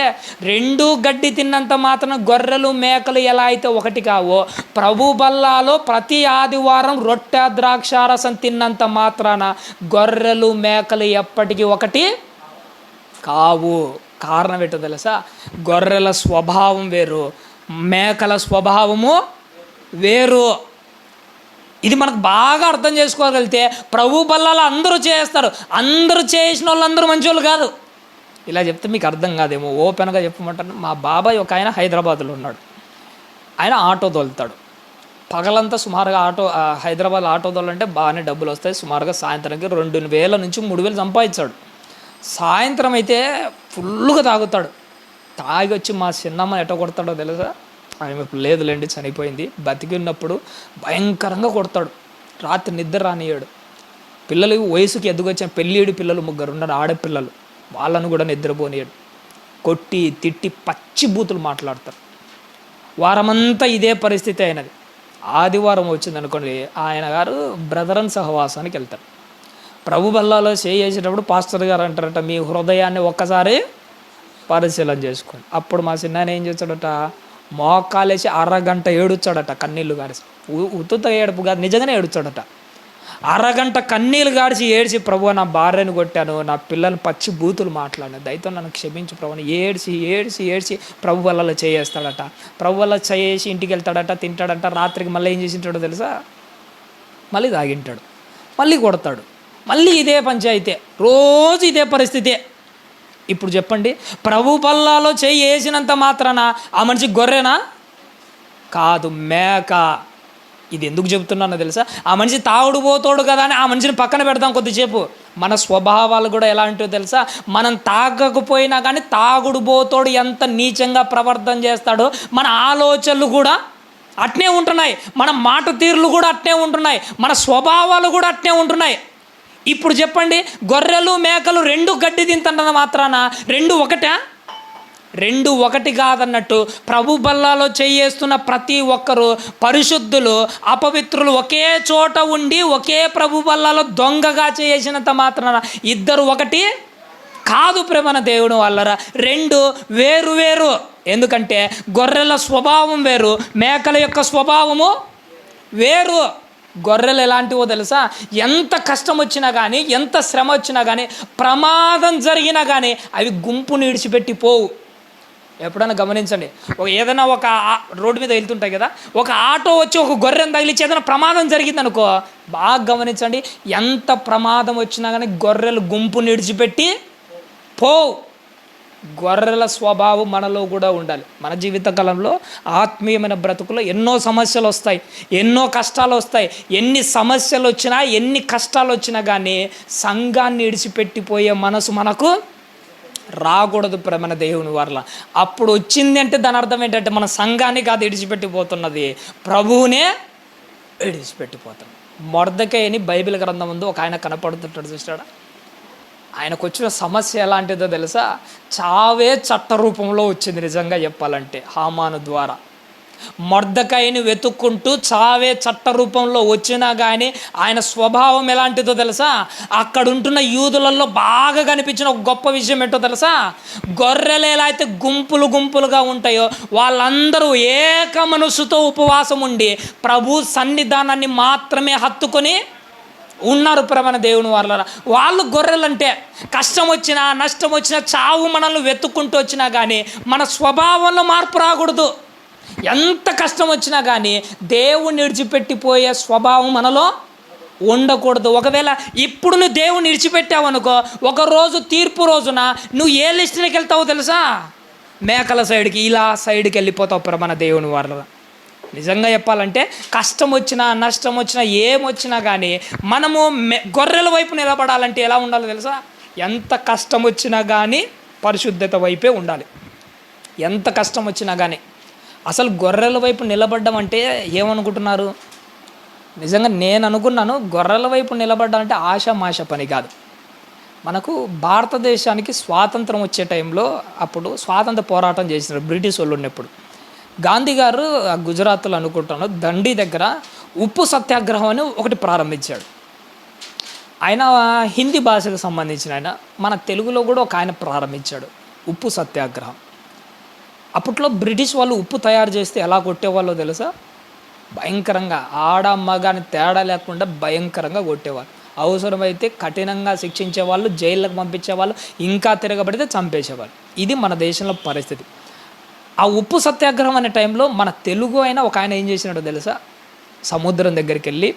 రెండు గడ్డి తిన్నంత మాత్రం గొర్రెలు మేకలు ఎలా అయితే ఒకటి కావో, ప్రభు బల్లాలో ప్రతి ఆదివారం రొట్టె ద్రాక్షారసం తిన్నంత మాత్రాన గొర్రెలు మేకలు ఎప్పటికీ ఒకటి కావు. కారణం ఏంటో తెలుసా? గొర్రెల స్వభావం వేరు, మేకల స్వభావము వేరు. ఇది మనకు బాగా అర్థం చేసుకోగలిగితే ప్రభు బల్లాలు అందరూ చేస్తారు. అందరూ చేసిన వాళ్ళందరూ మంచి వాళ్ళు కాదు. ఇలా చెప్తే మీకు అర్థం కాదేమో, ఓపెన్గా చెప్పమంటాను. మా బాబాయ్ ఒక ఆయన హైదరాబాద్లో ఉన్నాడు. ఆయన ఆటో తోలుతాడు. పగలంతా సుమారుగా హైదరాబాద్ ఆటో తోలంటే బాగానే డబ్బులు వస్తాయి. సుమారుగా సాయంత్రానికి 2,000 నుంచి 3,000 సంపాదించాడు. సాయంత్రం అయితే ఫుల్గా తాగుతాడు. తాగి వచ్చి మా చిన్నమ్మ ఎట్ట కొడతాడో తెలుసా? ఆమె ఇప్పుడు లేదులేండి, చనిపోయింది. బతికి ఉన్నప్పుడు భయంకరంగా కొడతాడు. రాత్రి నిద్ర రానియాడు. పిల్లలు వయసుకి ఎదుగొచ్చిన పెళ్ళిడు పిల్లలు 3 ఉన్నారు, ఆడపిల్లలు. వాళ్ళను కూడా నిద్రపోనియాడు. కొట్టి తిట్టి పచ్చి బూతులు మాట్లాడతారు. వారమంతా ఇదే పరిస్థితి అయినది. ఆదివారం వచ్చింది అనుకోండి, ఆయన గారు బ్రదరన్ సహవాసానికి వెళ్తారు. ప్రభు బల్లాలో చేసేటప్పుడు పాస్టర్ గారు అంటారట, మీ హృదయాన్ని ఒక్కసారి పరిశీలన చేసుకోండి. అప్పుడు మా చిన్నాయన ఏం చేస్తాడట? మోకాలేసి అరగంట ఏడుచాడట, కన్నీళ్ళు గాడిసి. ఉత్తుత ఏడుపు కాదు, నిజంగానే ఏడుచాడట. అరగంట కన్నీళ్ళు గాడిచి ఏడ్చి, ప్రభు నా భార్యను కొట్టాను, నా పిల్లలు పచ్చి బూతులు మాట్లాడాను, దయతో నన్ను క్షమించు ప్రభు. ఏడ్చి ఏడ్చి ఏడ్చి ప్రభు వల్ల చేయేస్తాడట. ప్రభు వల్ల చేసి ఇంటికి వెళ్తాడట, తింటాడట. రాత్రికి మళ్ళీ ఏం చేసింటాడో తెలుసా? మళ్ళీ తాగింటాడు, మళ్ళీ కొడతాడు, మళ్ళీ ఇదే పంచాయితే, రోజు ఇదే పరిస్థితే. ఇప్పుడు చెప్పండి, ప్రభు పల్లాలో చేయి వేసినంత మాత్రాన ఆ మనిషి గొర్రెనా? కాదు, మేక. ఇది ఎందుకు చెబుతున్నానో తెలుసా? ఆ మనిషి తాగుడు పోతాడు కదా అని ఆ మనిషిని పక్కన పెడతాం కొద్దిసేపు. మన స్వభావాలు కూడా ఎలా ఉంటుందో తెలుసా? మనం తాగకపోయినా కానీ తాగుడు పోతాడు ఎంత నీచంగా ప్రవర్తన చేస్తాడో మన ఆలోచనలు కూడా అట్నే ఉంటున్నాయి, మన మాట తీరులు కూడా అట్నే ఉంటున్నాయి, మన స్వభావాలు కూడా అట్నే ఉంటున్నాయి. ఇప్పుడు చెప్పండి, గొర్రెలు మేకలు రెండు గడ్డి తింటున్న మాత్రాన రెండు ఒకటా? రెండు ఒకటి కాదన్నట్టు ప్రభు బల్లాలో చేయేస్తున్న ప్రతి ఒక్కరూ పరిశుద్ధులు, అపవిత్రులు ఒకే చోట ఉండి ఒకే ప్రభు బల్లాలో దొంగగా చేసినంత మాత్రాన ఇద్దరు ఒకటి కాదు. ప్రేమన దేవుడు వాళ్ళరా, రెండు వేరు వేరు. ఎందుకంటే గొర్రెల స్వభావం వేరు, మేకల యొక్క స్వభావము వేరు. గొర్రెలు ఎలాంటివో తెలుసా? ఎంత కష్టం వచ్చినా కానీ, ఎంత శ్రమ వచ్చినా కానీ, ప్రమాదం జరిగినా కానీ అవి గుంపుని విడిచిపెట్టి పోవు. ఎప్పుడైనా గమనించండి, ఏదైనా ఒక రోడ్డు మీద వెళ్తుంటాయి కదా, ఒక ఆటో వచ్చి ఒక గొర్రెను తగిలించి ఏదైనా ప్రమాదం జరిగింది అనుకో, బాగా గమనించండి, ఎంత ప్రమాదం వచ్చినా కానీ గొర్రెలు గుంపు నిడిచిపెట్టి పో. గొర్రెల స్వభావం మనలో కూడా ఉండాలి. మన జీవితకాలంలో ఆత్మీయమైన బ్రతుకులో ఎన్నో సమస్యలు వస్తాయి, ఎన్నో కష్టాలు వస్తాయి. ఎన్ని సమస్యలు వచ్చినా, ఎన్ని కష్టాలు వచ్చినా కానీ సంఘాన్ని విడిచిపెట్టిపోయే మనసు మనకు రాకూడదు మన దేవుని వల్ల. అప్పుడు వచ్చింది అంటే దాని అర్థం ఏంటంటే మన సంఘాన్ని కాదు విడిచిపెట్టిపోతున్నది, ప్రభువునే విడిచిపెట్టిపోతాం. మొర్దెకైని బైబిల్ గ్రంథం ముందు ఒక ఆయన కనపడుతుంటాడు, చూసాడా? ఆయనకు వచ్చిన సమస్య ఎలాంటిదో తెలుసా? చావే చట్ట రూపంలో వచ్చింది. నిజంగా చెప్పాలంటే హామాను ద్వారా మొర్దెకైని వెతుక్కుంటూ చావే చట్ట రూపంలో వచ్చినా కానీ ఆయన స్వభావం ఎలాంటిదో తెలుసా? అక్కడ ఉంటున్న యూదులలో బాగా కనిపించిన ఒక గొప్ప విషయం ఏంటో తెలుసా? గొర్రెలు ఎలా అయితే గుంపులు గుంపులుగా ఉంటాయో వాళ్ళందరూ ఏక మనసుతో ఉపవాసం ఉండి ప్రభు సన్నిధానాన్ని మాత్రమే హత్తుకొని ఉన్నారు. మన దేవుని వాళ్ళు గొర్రెలంటే కష్టం వచ్చినా, నష్టం వచ్చినా, చావు మనల్ని వెతుక్కుంటూ వచ్చినా కానీ మన స్వభావంలో మార్పు రాకూడదు. ఎంత కష్టం వచ్చినా కానీ దేవుణ్ణి విడిచిపెట్టిపోయే స్వభావం మనలో ఉండకూడదు. ఒకవేళ ఇప్పుడు నువ్వు దేవుణ్ణి విడిచిపెట్టావు అనుకో, ఒకరోజు తీర్పు రోజున నువ్వు ఏ లిస్టులోకి వెళ్తావో తెలుసా? మేకల సైడ్కి, ఇలా సైడ్కి వెళ్ళిపోతావు మన దేవుని వాళ్ళ. నిజంగా చెప్పాలంటే కష్టం వచ్చినా, నష్టం వచ్చినా, ఏమొచ్చినా కానీ మనము గొర్రెల వైపు నిలబడాలంటే ఎలా ఉండాలో తెలుసా? ఎంత కష్టం వచ్చినా కానీ పరిశుద్ధత వైపే ఉండాలి. ఎంత కష్టం వచ్చినా కానీ. అసలు గొర్రెల వైపు నిలబడ్డం అంటే ఏమనుకుంటున్నారు? నిజంగా నేను అనుకున్నాను, గొర్రెల వైపు నిలబడ్డం అంటే ఆషామాష పని కాదు. మనకు భారతదేశానికి స్వాతంత్రం వచ్చే టైంలో అప్పుడు స్వాతంత్ర పోరాటం చేసినారు బ్రిటిష్ వాళ్ళు ఉన్నప్పుడు. గాంధీ గారు గుజరాత్లో అనుకుంటాను దండి దగ్గర ఉప్పు సత్యాగ్రహం అని ఒకటి ప్రారంభించాడు. ఆయన హిందీ భాషకు సంబంధించిన ఆయన, మన తెలుగులో కూడా ఒక ఆయన ప్రారంభించాడు ఉప్పు సత్యాగ్రహం. అప్పట్లో బ్రిటిష్ వాళ్ళు ఉప్పు తయారు చేస్తే ఎలా కొట్టేవాళ్ళో తెలుసా? భయంకరంగా, ఆడ మగాని తేడా లేకుండా భయంకరంగా కొట్టేవాళ్ళు. అవసరమైతే కఠినంగా శిక్షించేవాళ్ళు, జైళ్ళకు పంపించేవాళ్ళు, ఇంకా తిరగబడితే చంపేసేవాళ్ళు. ఇది మన దేశంలో పరిస్థితి. ఆ ఉప్పు సత్యాగ్రహం అనే టైంలో మన తెలుగు అయినా ఒక ఆయన ఏం చేసినాడో తెలుసా? సముద్రం దగ్గరికి వెళ్ళి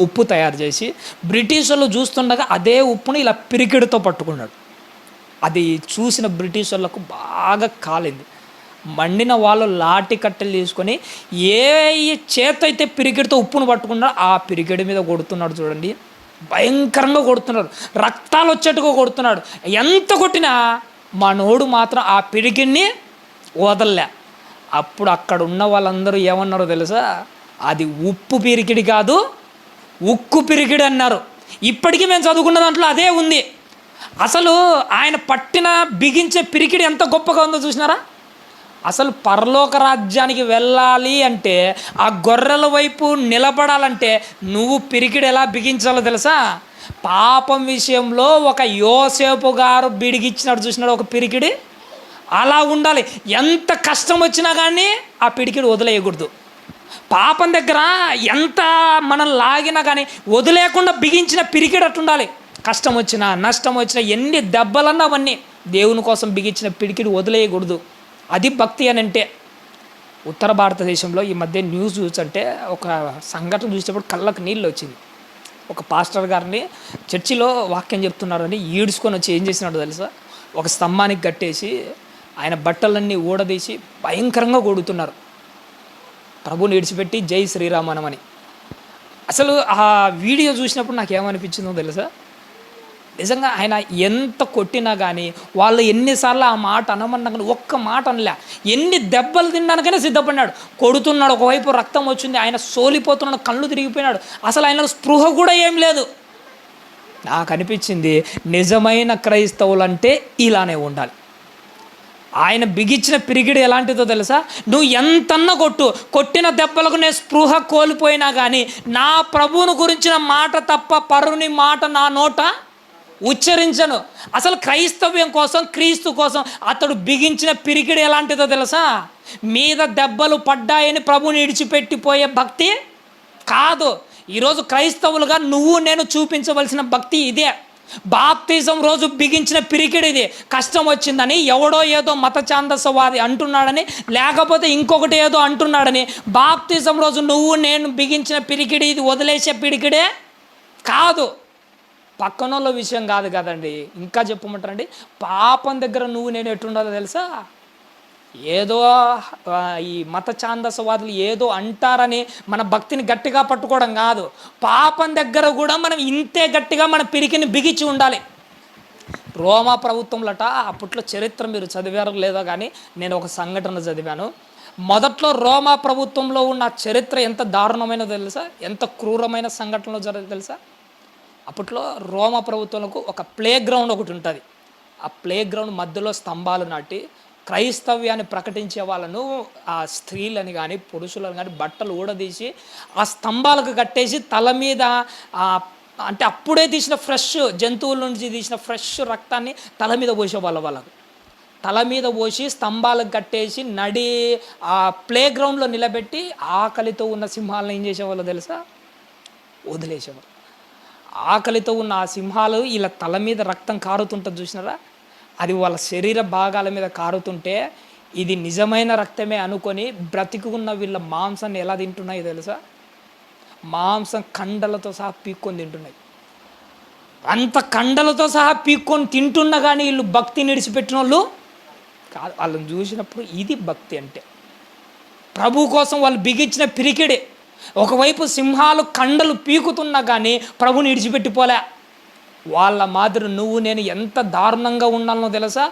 ఉప్పు తయారు చేసి బ్రిటిష్ వాళ్ళు చూస్తుండగా అదే ఉప్పుని ఇలా పిరికిడితో పట్టుకున్నాడు. అది చూసిన బ్రిటిష్ వాళ్ళకు బాగా కాలింది. మండిన వాళ్ళు లాఠీ కట్టెలు తీసుకొని ఏ చేత అయితే పిరికిడితో ఉప్పును పట్టుకున్నాడో ఆ పిరికిడి మీద కొడుతున్నాడు. చూడండి, భయంకరంగా కొడుతున్నాడు, రక్తాలు వచ్చేట్టుగా కొడుతున్నాడు. ఎంత కొట్టినా మనోడు మాత్రం ఆ పిరికిడిని వదలలే. అప్పుడు అక్కడ ఉన్న వాళ్ళందరూ ఏమన్నారో తెలుసా? అది ఉప్పు పిరికిడి కాదు, ఉక్కు పిరికిడి అన్నారు. ఇప్పటికీ మేము చదువుకున్న దాంట్లో అదే ఉంది. అసలు ఆయన పట్టిన బిగించే పిరికిడి ఎంత గొప్పగా ఉందో చూసినారా? అసలు పరలోక రాజ్యానికి వెళ్ళాలి అంటే, ఆ గొర్రెల వైపు నిలబడాలంటే నువ్వు పిరికిడి ఎలా బిగించాలో తెలుసా? పాపం విషయంలో ఒక యోసేపు గారు బిడిగిచ్చినాడు చూసినాడు ఒక పిరికిడి, అలా ఉండాలి. ఎంత కష్టం వచ్చినా కానీ ఆ పిడికిడి వదిలేయకూడదు. పాపం దగ్గర ఎంత మనం లాగినా కానీ వదిలేకుండా బిగించిన పిరికిడి అట్టుండాలి. కష్టం వచ్చినా, నష్టం వచ్చినా, ఎన్ని దెబ్బలన్నా అవన్నీ దేవుని కోసం బిగించిన పిడికిడి వదిలేయకూడదు. అది భక్తి అని అంటే. ఉత్తర భారతదేశంలో ఈ మధ్య న్యూస్ చూసంటే ఒక సంఘటన చూసేటప్పుడు కళ్ళకు నీళ్ళు వచ్చింది. ఒక పాస్టర్ గారిని చర్చిలో వాక్యం చెప్తున్నారని ఈడ్చుకొని వచ్చి ఏం చేసినాడో తెలుసా? ఒక స్తంభానికి కట్టేసి ఆయన బట్టలన్నీ ఊడదీసి భయంకరంగా కొడుతున్నారు. ప్రభుని విడిచిపెట్టి జై శ్రీరామనమని. అసలు ఆ వీడియో చూసినప్పుడు నాకు ఏమనిపించిందో తెలుసా? నిజంగా ఆయన ఎంత కొట్టినా కానీ, వాళ్ళు ఎన్నిసార్లు ఆ మాట అనమన్నా కానీ ఒక్క మాట అనలే. ఎన్ని దెబ్బలు తినడానికైనా సిద్ధపడినాడు. కొడుతున్నాడు, ఒకవైపు రక్తం వచ్చింది, ఆయన సోలిపోతున్నాడు, కళ్ళు తిరిగిపోయినాడు. అసలు ఆయన స్పృహ కూడా ఏం లేదు. నాకు అనిపించింది నిజమైన క్రైస్తవులంటే ఇలానే ఉండాలి. ఆయన బిగించిన పిరిగిడి ఎలాంటిదో తెలుసా? నువ్వు ఎంతన్నా కొట్టిన దెబ్బలకు నేను స్పృహ కోల్పోయినా కానీ నా ప్రభువును గురించిన మాట తప్ప పరుని మాట నా నోట ఉచ్చరించను. అసలు క్రైస్తవ్యం కోసం, క్రీస్తు కోసం అతడు బిగించిన పిరికిడి ఎలాంటిదో తెలుసా? మీద దెబ్బలు పడ్డాయని ప్రభుని విడిచిపెట్టిపోయే భక్తి కాదు. ఈరోజు క్రైస్తవులుగా నువ్వు నేను చూపించవలసిన భక్తి ఇదే. బాప్తిజం రోజు బిగించిన పిరికిడి ఇది. కష్టం వచ్చిందని ఎవడో ఏదో మత ఛాందసవాది అంటున్నాడని, లేకపోతే ఇంకొకటి ఏదో అంటున్నాడని బాప్తిజం రోజు నువ్వు నేను బిగించిన పిరికిడి ఇది వదిలేసే పిరికిడే కాదు. పక్కనోళ్ళ విషయం కాదు కదండి. ఇంకా చెప్పమంటారండి, పాపం దగ్గర నువ్వు నేను ఎట్టుండాలో తెలుసా? ఏదో ఈ మత ఛాందసవాదులు ఏదో అంటారని మన భక్తిని గట్టిగా పట్టుకోవడం కాదు. పాపం దగ్గర కూడా మనం ఇంతే గట్టిగా మన పిరికిని బిగించి ఉండాలి. రోమా ప్రభుత్వంలట అప్పట్లో చరిత్ర మీరు చదివారో లేదో కానీ నేను ఒక సంఘటన చదివాను. మొదట్లో రోమా ప్రభుత్వంలో ఉన్న చరిత్ర ఎంత దారుణమైనదో తెలుసా? ఎంత క్రూరమైన సంఘటనలో జరగదు తెలుసా? అప్పట్లో రోమా ప్రభుత్వంలో ఒక ప్లే గ్రౌండ్ ఒకటి ఉంటుంది. ఆ ప్లే గ్రౌండ్ మధ్యలో స్తంభాలు నాటి క్రైస్తవ్యాన్ని ప్రకటించే వాళ్ళను, ఆ స్త్రీలని కానీ పురుషులను కానీ బట్టలు ఊడదీసి ఆ స్తంభాలకు కట్టేసి తల మీద అంటే అప్పుడే తీసిన ఫ్రెష్ జంతువుల నుంచి తీసిన ఫ్రెష్ రక్తాన్ని తల మీద పోసేవాళ్ళ. వాళ్ళకు తల మీద పోసి స్తంభాలకు కట్టేసి నడి ఆ ప్లే గ్రౌండ్లో నిలబెట్టి ఆకలితో ఉన్న సింహాలను ఏం చేసేవాళ్ళు తెలుసా? వదిలేసేవాళ్ళు. ఆకలితో ఉన్న ఆ సింహాలు ఇలా తల మీద రక్తం కారుతుంటుంది చూసినారా? అది వాళ్ళ శరీర భాగాల మీద కారుతుంటే ఇది నిజమైన రక్తమే అనుకొని బ్రతికి ఉన్న వీళ్ళ మాంసాన్ని ఎలా తింటున్నాయి తెలుసా? మాంసం కండలతో సహా పీక్కొని తింటున్నాయి. అంత కండలతో సహా పీక్కొని తింటున్నా కానీ వీళ్ళు భక్తిని విడిచిపెట్టిన వాళ్ళు కాదు. వాళ్ళని చూసినప్పుడు ఇది భక్తి అంటే. ప్రభు కోసం వాళ్ళు బిగించిన పిరికిడే. ఒకవైపు సింహాలు కండలు పీకుతున్నా కానీ ప్రభుని విడిచిపెట్టిపోలే. వాళ్ళ మాదిరి నువ్వు నేను ఎంత దారుణంగా ఉండాలనో తెలుసా?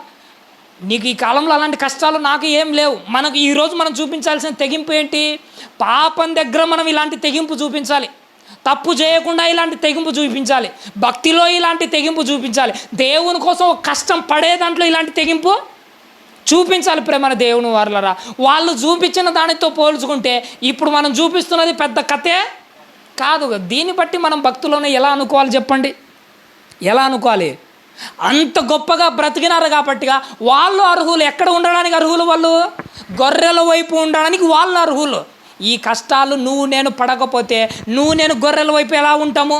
నీకు ఈ కాలంలో అలాంటి కష్టాలు నాకు ఏం లేవు. మనకు ఈరోజు మనం చూపించాల్సిన తెగింపు ఏంటి? పాపం దగ్గర మనం ఇలాంటి తెగింపు చూపించాలి. తప్పు చేయకుండా ఇలాంటి తెగింపు చూపించాలి. భక్తిలో ఇలాంటి తెగింపు చూపించాలి. దేవుని కోసం కష్టం పడే దాంట్లో ఇలాంటి తెగింపు చూపించాలి. ప్రేమ దేవుని వారలరా, వాళ్ళు చూపించిన దానితో పోల్చుకుంటే ఇప్పుడు మనం చూపిస్తున్నది పెద్ద కథే కాదు. దీన్ని బట్టి మనం భక్తులను ఎలా అనుకోవాలి చెప్పండి? ఎలా అనుకోవాలి? అంత గొప్పగా బ్రతికినారు కాబట్టిగా వాళ్ళు అర్హులు. ఎక్కడ ఉండడానికి అర్హులు? వాళ్ళు గొర్రెల వైపు ఉండడానికి వాళ్ళు అర్హులు. ఈ కష్టాలు నువ్వు నేను పడకపోతే నువ్వు నేను గొర్రెల వైపు ఎలా ఉంటాము?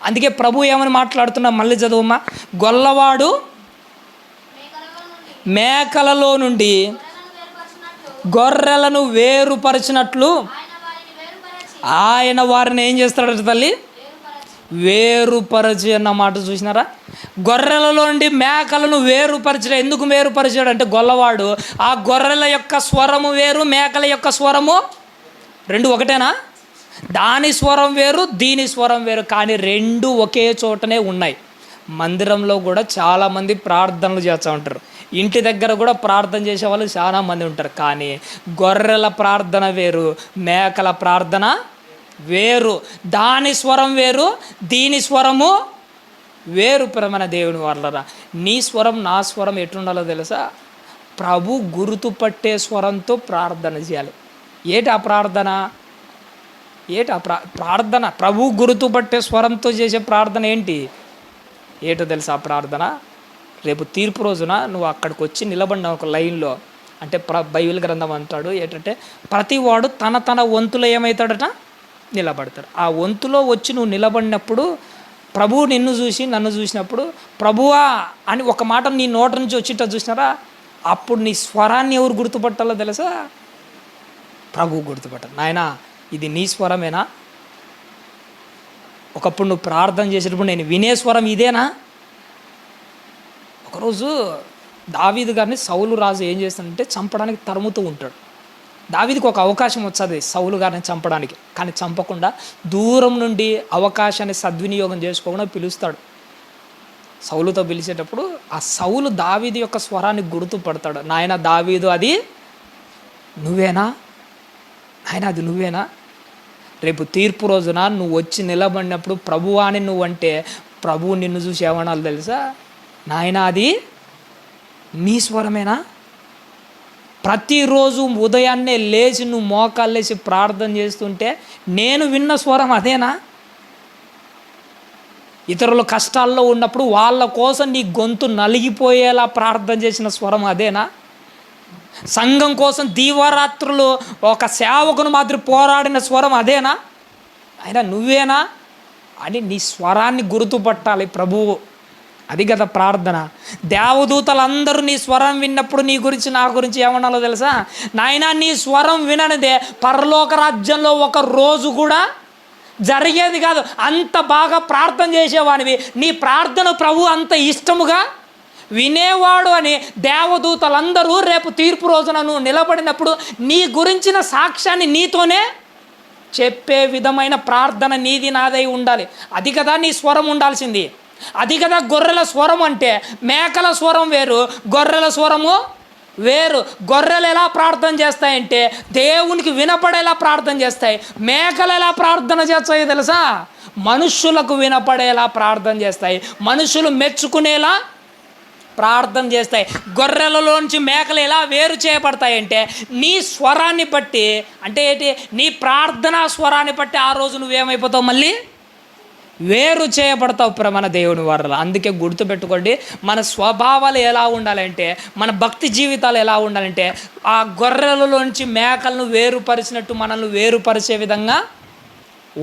అందుకే ప్రభు ఏమని మాట్లాడుతున్నా, మళ్ళీ చదువుమా. గొల్లవాడు మేకలలో నుండి గొర్రెలను వేరుపరిచినట్లు ఆయన వారిని ఏం చేస్తాడట తల్లి? వేరుపరచి అన్న మాట చూసినారా? గొర్రెలలో నుండి మేకలను వేరుపరచడం. ఎందుకు వేరుపరిచాడు అంటే గొల్లవాడు ఆ గొర్రెల యొక్క స్వరము వేరు, మేకల యొక్క స్వరము రెండు ఒకటేనా? దాని స్వరం వేరు, దీని స్వరం వేరు, కానీ రెండు ఒకే చోటనే ఉన్నాయి. మందిరంలో కూడా చాలామంది ప్రార్థనలు చేస్తూ ఉంటారు. ఇంటి దగ్గర కూడా ప్రార్థన చేసే వాళ్ళు చాలామంది ఉంటారు. కానీ గొర్రెల ప్రార్థన వేరు, మేకల ప్రార్థన వేరు. దాని స్వరం వేరు, దీని స్వరము వేరు. ప్రేమైన దేవుని వాళ్ళరా, నీ స్వరం నా స్వరం ఎట్లుండాలో తెలుసా? ప్రభు గుర్తుపట్టే స్వరంతో ప్రార్థన చేయాలి. ఏటి ఆ ప్రార్థన? ప్రార్థన ప్రభు గుర్తుపట్టే స్వరంతో చేసే ప్రార్థన ఏంటి? ఏటో తెలుసా ఆ ప్రార్థన? రేపు తీర్పు రోజున నువ్వు అక్కడికి వచ్చి నిలబడిన ఒక లైన్లో, అంటే బైబిల్ గ్రంథం అంటాడు ఏంటంటే ప్రతి వాడు తన తన వంతులో ఏమవుతాడట? నిలబడతాడు. ఆ వంతులో వచ్చి నువ్వు నిలబడినప్పుడు ప్రభువు నిన్ను చూసి నన్ను చూసినప్పుడు ప్రభువా అని ఒక మాట నీ నోట నుంచి వచ్చిట్ట చూసినారా? అప్పుడు నీ స్వరాన్ని ఎవరు గుర్తుపట్టాలో తెలుసా? ప్రభువు గుర్తుపట్టాలి. నాయనా ఇది నీ స్వరమేనా? ఒకప్పుడు నువ్వు ప్రార్థన చేసేటప్పుడు నేను వినే స్వరం ఇదేనా? ఒకరోజు దావీదు గారిని సౌలు రాజు ఏం చేస్తాడంటే చంపడానికి తరుముతూ ఉంటాడు. దావీదుకి ఒక అవకాశం వచ్చేది సౌలు గారిని చంపడానికి, కానీ చంపకుండా దూరం నుండి అవకాశాన్ని సద్వినియోగం చేసుకోకుండా పిలుస్తాడు. సౌలుతో పిలిచేటప్పుడు ఆ సౌలు దావీదు యొక్క స్వరాన్ని గుర్తుపడతాడు. నాయన దావీదు, అది నువ్వేనా? నాయన అది నువ్వేనా? రేపు తీర్పు రోజున నువ్వు వచ్చి నిలబడినప్పుడు ప్రభువా అని నువ్వు అంటే ప్రభువు నిన్ను చూసి ఏమనాలి తెలుసా? నాయన అది నీ స్వరమేనా? ప్రతిరోజు ఉదయాన్నే లేచి నువ్వు మోకాళ్ళు లేచి ప్రార్థన చేస్తుంటే నేను విన్న స్వరం అదేనా? ఇతరుల కష్టాల్లో ఉన్నప్పుడు వాళ్ళ కోసం నీ గొంతు నలిగిపోయేలా ప్రార్థన చేసిన స్వరం అదేనా? సంఘం కోసం దీవారాత్రులు ఒక సేవకుని మాదిరి పోరాడిన స్వరం అదేనా? అయినా నువ్వేనా? అని నీ స్వరాన్ని గుర్తుపట్టాలి ప్రభువు. అది కదా ప్రార్థన. దేవదూతలందరూ నీ స్వరం విన్నప్పుడు నీ గురించి నా గురించి ఏమన్నాలో తెలుసా? నాయనా, నీ స్వరం విననిదే పరలోక రాజ్యంలో ఒక రోజు కూడా జరిగేది కాదు. అంత బాగా ప్రార్థన చేసేవానివి, నీ ప్రార్థన ప్రభు అంత ఇష్టముగా వినేవాడు అని దేవదూతలందరూ రేపు తీర్పు రోజున నువ్వు నిలబడినప్పుడు నీ గురించిన సాక్ష్యాన్ని నీతోనే చెప్పే విధమైన ప్రార్థన నీది నాదై ఉండాలి. అది కదా నీ స్వరం ఉండాల్సింది. అది కదా గొర్రెల స్వరం అంటే. మేకల స్వరం వేరు, గొర్రెల స్వరము వేరు. గొర్రెలు ఎలా ప్రార్థన చేస్తాయంటే దేవునికి వినపడేలా ప్రార్థన చేస్తాయి. మేకలు ఎలా ప్రార్థన చేస్తాయో తెలుసా? మనుష్యులకు వినపడేలా ప్రార్థన చేస్తాయి, మనుషులు మెచ్చుకునేలా ప్రార్థన చేస్తాయి. గొర్రెలలోంచి మేకలు ఎలా వేరు చేయబడతాయంటే నీ స్వరాన్ని బట్టి. అంటే ఏంటి? నీ ప్రార్థనా స్వరాన్ని బట్టి ఆ రోజు నువ్వేమైపోతావు? మళ్ళీ వేరు చేయబడతావు మన దేవుని వల్ల. అందుకే గుర్తుపెట్టుకోండి, మన స్వభావాలు ఎలా ఉండాలంటే, మన భక్తి జీవితాలు ఎలా ఉండాలంటే ఆ గొర్రెలలోంచి మేకలను వేరుపరిచినట్టు మనల్ని వేరుపరిచే విధంగా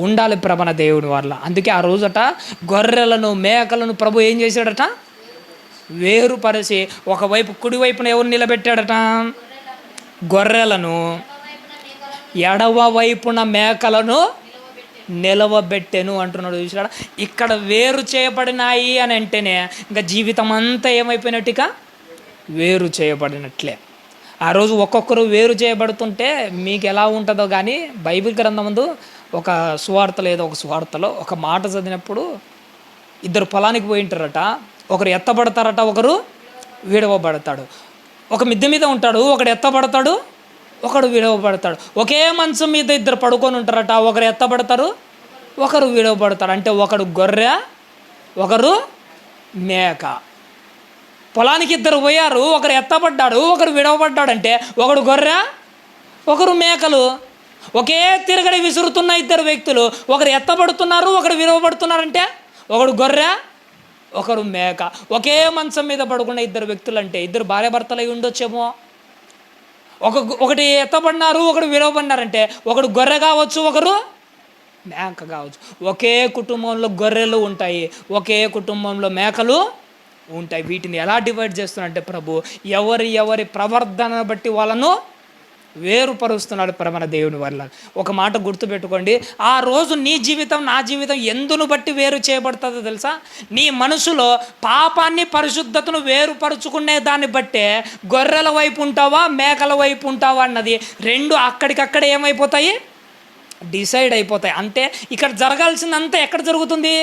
ఉండాలి మన దేవుని వల్ల. అందుకే ఆ రోజట గొర్రెలను మేకలను ప్రభు ఏం చేశాడట? వేరుపరిచి ఒకవైపు కుడివైపున ఎవరు నిలబెట్టాడట? గొర్రెలను, ఎడవ వైపున మేకలను నిలవబెట్టెను అంటున్నాడు. చూసాడా? ఇక్కడ వేరు చేయబడినాయి అని అంటేనే ఇంకా జీవితం అంతా ఏమైపోయినట్టుగా వేరు చేయబడినట్లే. ఆ రోజు ఒక్కొక్కరు వేరు చేయబడుతుంటే మీకు ఎలా ఉంటుందో కానీ, బైబిల్ గ్రంథం ముందు ఒక సువార్త లేదా ఒక సువార్తలో ఒక మాట చదివినప్పుడు ఇద్దరు పొలానికి పోయి ఉంటారట. ఒకరు ఎత్తబడతారట, ఒకరు విడవబడతాడు. ఒక మిద్దె మీద ఉంటాడు, ఒకడు ఎత్తబడతాడు, ఒకడు విడవబడతాడు. ఒకే మంచం మీద ఇద్దరు పడుకొని ఉంటారట. ఒకరు ఎత్తబడతారు, ఒకరు విడవబడతాడు. అంటే ఒకడు గొర్రె, ఒకరు మేక. పొలానికి ఇద్దరు పోయారు, ఒకరు ఎత్తబడ్డాడు, ఒకరు విడవబడ్డాడు. అంటే ఒకడు గొర్రె, ఒకరు మేకలు. ఒకే తిరగడి విసురుతున్న ఇద్దరు వ్యక్తులు, ఒకరు ఎత్తబడుతున్నారు, ఒకరు విడవబడుతున్నారంటే ఒకడు గొర్రె, ఒకరు మేక. ఒకే మంచం మీద పడుకున్న ఇద్దరు వ్యక్తులు అంటే ఇద్దరు భార్య భర్తలు అయి ఉండొచ్చేమో. ఒకటి ఎత్తబడినారు, ఒకడు విడవబడినారంటే ఒకడు గొర్రె కావచ్చు, ఒకరు మేక కావచ్చు. ఒకే కుటుంబంలో గొర్రెలు ఉంటాయి, ఒకే కుటుంబంలో మేకలు ఉంటాయి. వీటిని ఎలా డివైడ్ చేస్తున్నారంటే ప్రభు ఎవరి ప్రవర్తనను బట్టి వాళ్ళను వేరుపరుస్తున్నాడు మన దేవుని వల్ల. ఒక మాట గుర్తుపెట్టుకోండి, ఆ రోజు నీ జీవితం నా జీవితం ఎందును బట్టి వేరు చేయబడుతుందో తెలుసా? నీ మనసులో పాపాన్ని పరిశుద్ధతను వేరుపరుచుకునే దాన్ని బట్టే గొర్రెల వైపు ఉంటావా మేకల వైపు ఉంటావా అన్నది రెండు అక్కడికక్కడ ఏమైపోతాయి? డిసైడ్ అయిపోతాయి. అంటే ఇక్కడ జరగాల్సిందంతా ఎక్కడ జరుగుతుంది?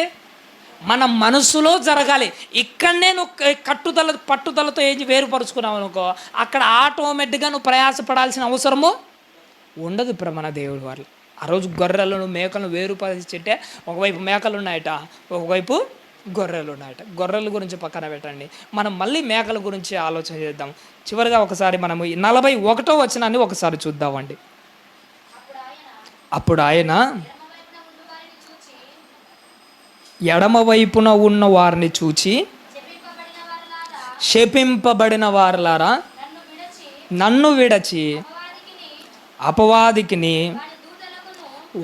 మన మనసులో జరగాలి. ఇక్కడనే నువ్వు పట్టుదలతో ఏది వేరుపరుచుకున్నావు అనుకో, అక్కడ ఆటోమేటిక్గా నువ్వు ప్రయాసపడాల్సిన అవసరము ఉండదు మన దేవుడి వల్ల. ఆ రోజు గొర్రెలను మేకలను వేరుపరిచితే ఒకవైపు మేకలు ఉన్నాయట, ఒకవైపు గొర్రెలు ఉన్నాయట. గొర్రెల గురించి పక్కన పెట్టండి, మనం మళ్ళీ మేకల గురించి ఆలోచన చేద్దాం. చివరిగా ఒకసారి మనము 41వ వచనాన్ని ఒకసారి చూద్దామండి. అప్పుడు ఆయన ఎడమ వైపున ఉన్న వారిని చూచి, శపింపబడిన వారలారా, నన్ను విడచి అపవాదికిని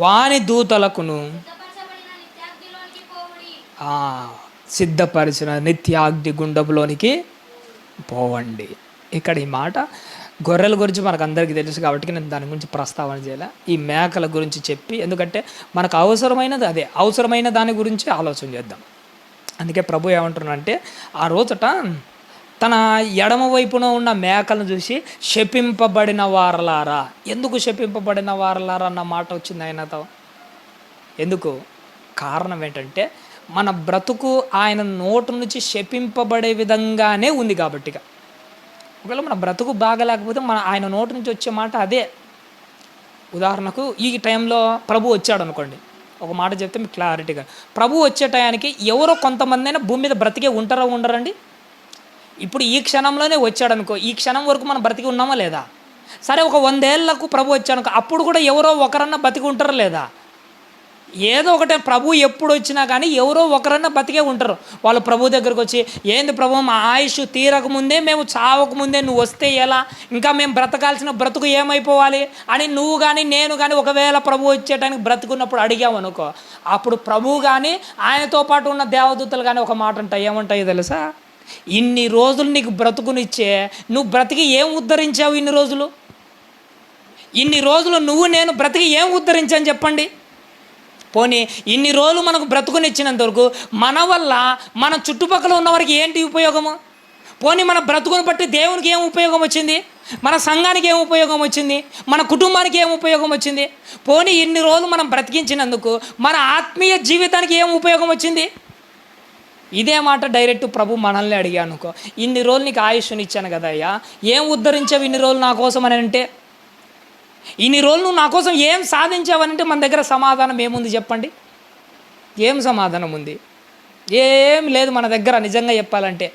వాని దూతలకును సిద్ధపరిచిన నిత్యాగ్ని గుండములోనికి పోవండి. ఇక్కడ ఈ మాట గొర్రెల గురించి మనకు అందరికీ తెలుసు కాబట్టి నేను దాని గురించి ప్రస్తావన చేయాలి. ఈ మేకల గురించి చెప్పి, ఎందుకంటే మనకు అవసరమైనది అదే, అవసరమైన దాని గురించి ఆలోచన చేద్దాం. అందుకే ప్రభు ఏమంటున్నాడంటే ఆ రోజట తన ఎడమ వైపున ఉన్న మేకలను చూసి శపింపబడిన వారలారా. ఎందుకు శపింపబడిన వారలారా అన్న మాట వచ్చింది ఆయనతో? ఎందుకు? కారణం ఏంటంటే మన బ్రతుకు ఆయన నోటు నుంచి శపింపబడే విధంగానే ఉంది కాబట్టిగా. ఒకవేళ మన బ్రతుకు బాగలేకపోతే ఆయన నోటి నుంచి వచ్చే మాట అదే. ఉదాహరణకు ఈ టైంలో ప్రభు వచ్చాడు అనుకోండి, ఒక మాట చెప్తే మీకు క్లారిటీగా, ప్రభు వచ్చే టయానికి ఎవరో కొంతమంది అయినా భూమి మీద బ్రతికే ఉంటారా ఉండరండి? ఇప్పుడు ఈ క్షణంలోనే వచ్చాడు అనుకో, ఈ క్షణం వరకు మనం బ్రతికి ఉన్నామా లేదా? సరే, ఒక 100 ఏళ్లకు ప్రభు వచ్చాడు అనుకో, అప్పుడు కూడా ఎవరో ఒకరన్నా బతికి ఉంటారా లేదా? ఏదో ఒకటే ప్రభు ఎప్పుడు వచ్చినా కానీ ఎవరో ఒకరన్నా బతికే ఉంటారు. వాళ్ళు ప్రభు దగ్గరకు వచ్చి, ఏంది ప్రభు మా ఆయుష్ తీరకముందే, మేము చావకముందే నువ్వు వస్తే ఎలా, ఇంకా మేము బ్రతకాల్సిన బ్రతుకు ఏమైపోవాలి అని నువ్వు కానీ నేను కానీ ఒకవేళ ప్రభు వచ్చేటానికి బ్రతుకున్నప్పుడు అడిగామనుకో, అప్పుడు ప్రభు కానీ ఆయనతో పాటు ఉన్న దేవదూతలు కానీ ఒక మాట అంటాయి. ఏమంటాయో తెలుసా? ఇన్ని రోజులు నీకు బ్రతుకునిచ్చే నువ్వు బ్రతికి ఏం ఉద్ధరించావు? ఇన్ని రోజులు నువ్వు నేను బ్రతికి ఏం ఉద్ధరించాను చెప్పండి. పోనీ ఇన్ని రోజులు మనకు బ్రతుకునిచ్చినంత వరకు మన వల్ల మన చుట్టుపక్కల ఉన్న వారికి ఏంటి ఉపయోగము? పోనీ మన బ్రతుకుని బట్టి దేవునికి ఏం ఉపయోగం వచ్చింది? మన సంఘానికి ఏం ఉపయోగం వచ్చింది? మన కుటుంబానికి ఏం ఉపయోగం వచ్చింది? పోనీ ఇన్ని రోజులు మనం బ్రతికించినందుకు మన ఆత్మీయ జీవితానికి ఏం ఉపయోగం వచ్చింది? ఇదే మాట డైరెక్ట్ ప్రభు మనల్ని అడిగా అనుకో, ఇన్ని రోజులు నీకు ఆయుష్నిచ్చాను కదా అయ్యా, ఏం ఉద్ధరించావు ఇన్ని రోజులు నా కోసం అని అంటే, ఇన్ని రోజులు నువ్వు నా కోసం ఏం సాధించావనంటే మన దగ్గర సమాధానం ఏముంది చెప్పండి? ఏం సమాధానం ఉంది? ఏం లేదు మన దగ్గర. నిజంగా చెప్పాలంటే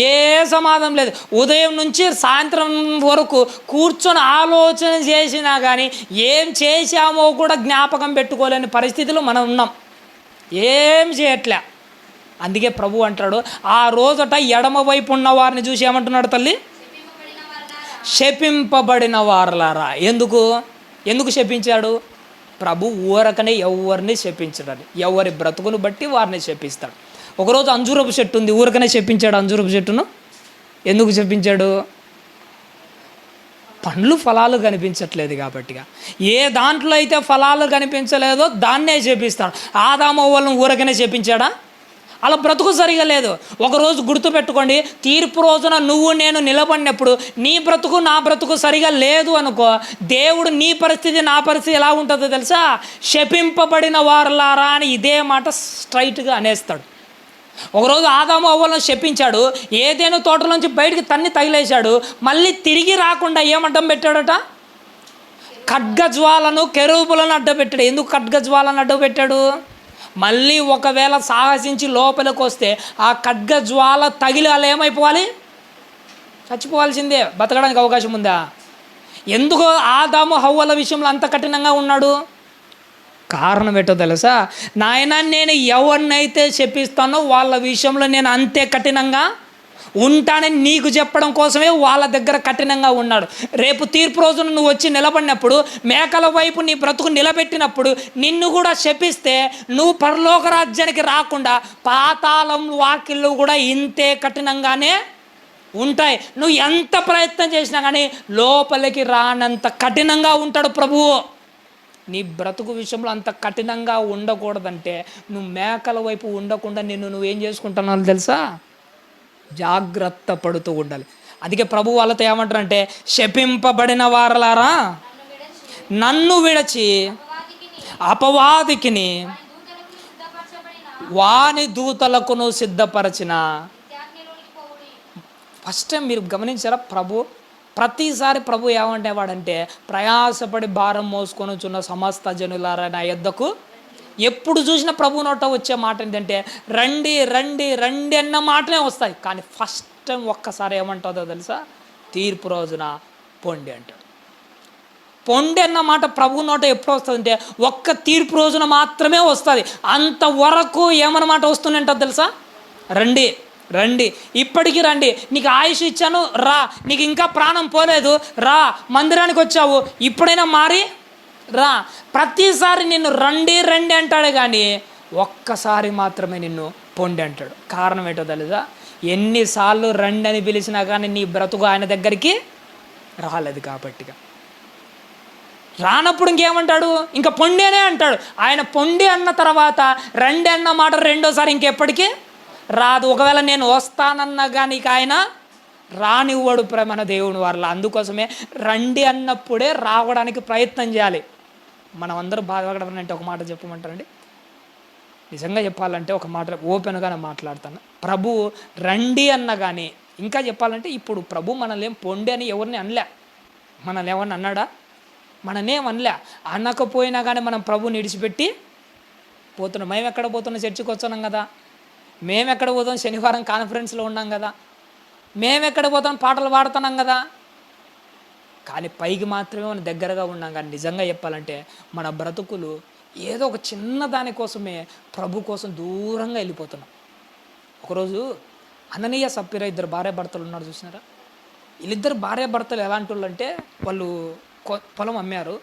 ఏ సమాధానం లేదు. ఉదయం నుంచి సాయంత్రం వరకు కూర్చొని ఆలోచన చేసినా కానీ ఏం చేశామో కూడా జ్ఞాపకం పెట్టుకోలేని పరిస్థితిలో మనం ఉన్నాం. ఏం చేయట్లే. అందుకే ప్రభు అంటాడు, ఆ రోజట ఎడమ వైపు ఉన్న వారిని చూసి ఏమంటున్నాడు తల్లి? శపింపబడిన వారలారా. ఎందుకు శపించాడు? ప్రభు ఊరకనే ఎవరిని శపించడని, ఎవరి బ్రతుకును బట్టి వారిని శపిస్తాడు. ఒకరోజు అంజూరపు చెట్టు ఉంది, ఊరకనే శపించాడు అంజూరపు చెట్టును. ఎందుకు శపించాడు? పండ్లు ఫలాలు కనిపించట్లేదు కాబట్టిగా. ఏ దాంట్లో అయితే ఫలాలు కనిపించలేదో దాన్నే శపిస్తాడు. ఆదాము వాళ్ళని ఊరకనే శపించాడా? అలా బ్రతుకు సరిగా లేదు. ఒకరోజు గుర్తుపెట్టుకోండి, తీర్పు రోజున నువ్వు నేను నిలబడినప్పుడు నీ బ్రతుకు నా బ్రతుకు సరిగా లేదు అనుకో, దేవుడు నీ పరిస్థితి నా పరిస్థితి ఎలా ఉంటుందో తెలుసా? శపింపబడిన వారలారా అని ఇదే మాట స్ట్రైట్గా అనేస్తాడు. ఒకరోజు ఆదాము అవ్వలను శపించాడు, ఏదేనో తోటలోంచి బయటికి తగిలేశాడు. మళ్ళీ తిరిగి రాకుండా ఏమడ్డం పెట్టాడట? ఖడ్గజ్వాలను కెరూబులను అడ్డపెట్టాడు. ఎందుకు ఖడ్గజ్వాలను అడ్డపెట్టాడు? మళ్ళీ ఒకవేళ సాహసించి లోపలికి వస్తే ఆ ఖడ్గజ్వాల తగిలి వాళ్ళు ఏమైపోవాలి? చచ్చిపోవాల్సిందే. బతకడానికి అవకాశం ఉందా? ఎందుకు ఆదాము హవ్వల విషయంలో అంత కఠినంగా ఉన్నాడు? కారణం ఏంటో తెలుసా? నాయన నేను ఎవరినైతే శపిస్తానో వాళ్ళ విషయంలో నేను అంతే కఠినంగా ఉంటానని నీకు చెప్పడం కోసమే వాళ్ళ దగ్గర కఠినంగా ఉన్నాడు. రేపు తీర్పు రోజున నువ్వు వచ్చి నిలబడినప్పుడు, మేకల వైపు నీ బ్రతుకు నిలబెట్టినప్పుడు నిన్ను కూడా శపిస్తే నువ్వు పరలోక రాజ్యానికి రాకుండా పాతాళం వాకిళ్ళు కూడా ఇంతే కఠినంగానే ఉంటాయి. నువ్వు ఎంత ప్రయత్నం చేసినా కానీ లోపలికి రానంత కఠినంగా ఉంటాడు ప్రభువు. నీ బ్రతుకు విషయంలో అంత కఠినంగా ఉండకూడదంటే నువ్వు మేకల వైపు ఉండకుండా నువ్వేం చేసుకుంటున్నావు తెలుసా? జాగ్రత్త పడుతూ ఉండాలి. అందుకే ప్రభు వాళ్ళతో ఏమంటారంటే, శపింపబడిన వారలారా, నన్ను విడచి అపవాదికిని వాని దూతలకును సిద్ధపరచిన. ఫస్ట్ టైం మీరు గమనించారా? ప్రతిసారి ప్రభు ఏమంటేవాడంటే, ప్రయాసపడి భారం మోసుకొని చున్న సమస్త జనులారా నా యొద్దకు. ఎప్పుడు చూసిన ప్రభు నోట వచ్చే మాట ఏంటంటే, రండి రండి రండి అన్న మాటలే వస్తాయి. కానీ ఫస్ట్ టైం ఒక్కసారి ఏమంటుందో తెలుసా? తీర్పు రోజున పొండి అంటాడు. పొండి అన్న మాట ప్రభు నోట ఎప్పుడు వస్తుందంటే ఒక్క తీర్పు రోజున మాత్రమే వస్తుంది. అంతవరకు ఏమన్నమాట వస్తుందంటే తెలుసా? రండి రండి, ఇప్పటికీ రండి, నీకు ఆయుష్ ఇచ్చాను రా, నీకు ఇంకా ప్రాణం పోలేదు రా, మందిరానికి వచ్చావు ఇప్పుడైనా మారి రా. ప్రతిసారి నిన్ను రండి రండి అంటాడు, కానీ ఒక్కసారి మాత్రమే నిన్ను పొండి అంటాడు. కారణం ఏంటో తెలుసా? ఎన్నిసార్లు రండి అని పిలిచినా కానీ నీ బ్రతుకు ఆయన దగ్గరికి రాలేదు కాబట్టిగా. రానప్పుడు ఇంకేమంటాడు? ఇంకా పొండేనే అంటాడు. ఆయన పొండి అన్న తర్వాత రండి అన్న మాట రెండోసారి ఇంకెప్పటికీ రాదు. ఒకవేళ నేను వస్తానన్నా కానీ ఆయన రానివ్వడు మన దేవుని వాళ్ళ. అందుకోసమే రండి అన్నప్పుడే రావడానికి ప్రయత్నం చేయాలి. మనం అందరూ బాధపడాలంటే ఒక మాట చెప్పమంటారండి. నిజంగా చెప్పాలంటే ఒక మాట ఓపెన్గానే మాట్లాడతాను. ప్రభు రండి అన్న కానీ, ఇంకా చెప్పాలంటే ఇప్పుడు ప్రభు మనల్ని ఏం పొండి అని ఎవరిని అనలే. మనల్ని ఎవరిని అన్నాడా? మననేం అనలే. అనకపోయినా కానీ మనం ప్రభుని విడిచిపెట్టి పోతున్నాం. మేము ఎక్కడ పోతున్నాం? చర్చికి వచ్చాం కదా. మేము ఎక్కడ పోతాం? శనివారం కాన్ఫరెన్స్లో ఉన్నాం కదా. మేము ఎక్కడ పోతాం? పాటలు పాడుతున్నాం కదా. కానీ పైకి మాత్రమే మనం దగ్గరగా ఉన్నాం. కానీ నిజంగా చెప్పాలంటే మన బ్రతుకులు ఏదో ఒక చిన్న దానికోసమే ప్రభు కోసం దూరంగా వెళ్ళిపోతున్నాం. ఒకరోజు అననీయ సప్పిరా ఇద్దరు భార్యాభర్తలు ఉన్నారు చూసినారా. వీళ్ళిద్దరు భార్యాభర్తలు ఎలాంటి వాళ్ళు అంటే, వాళ్ళు పొలం అమ్మారు,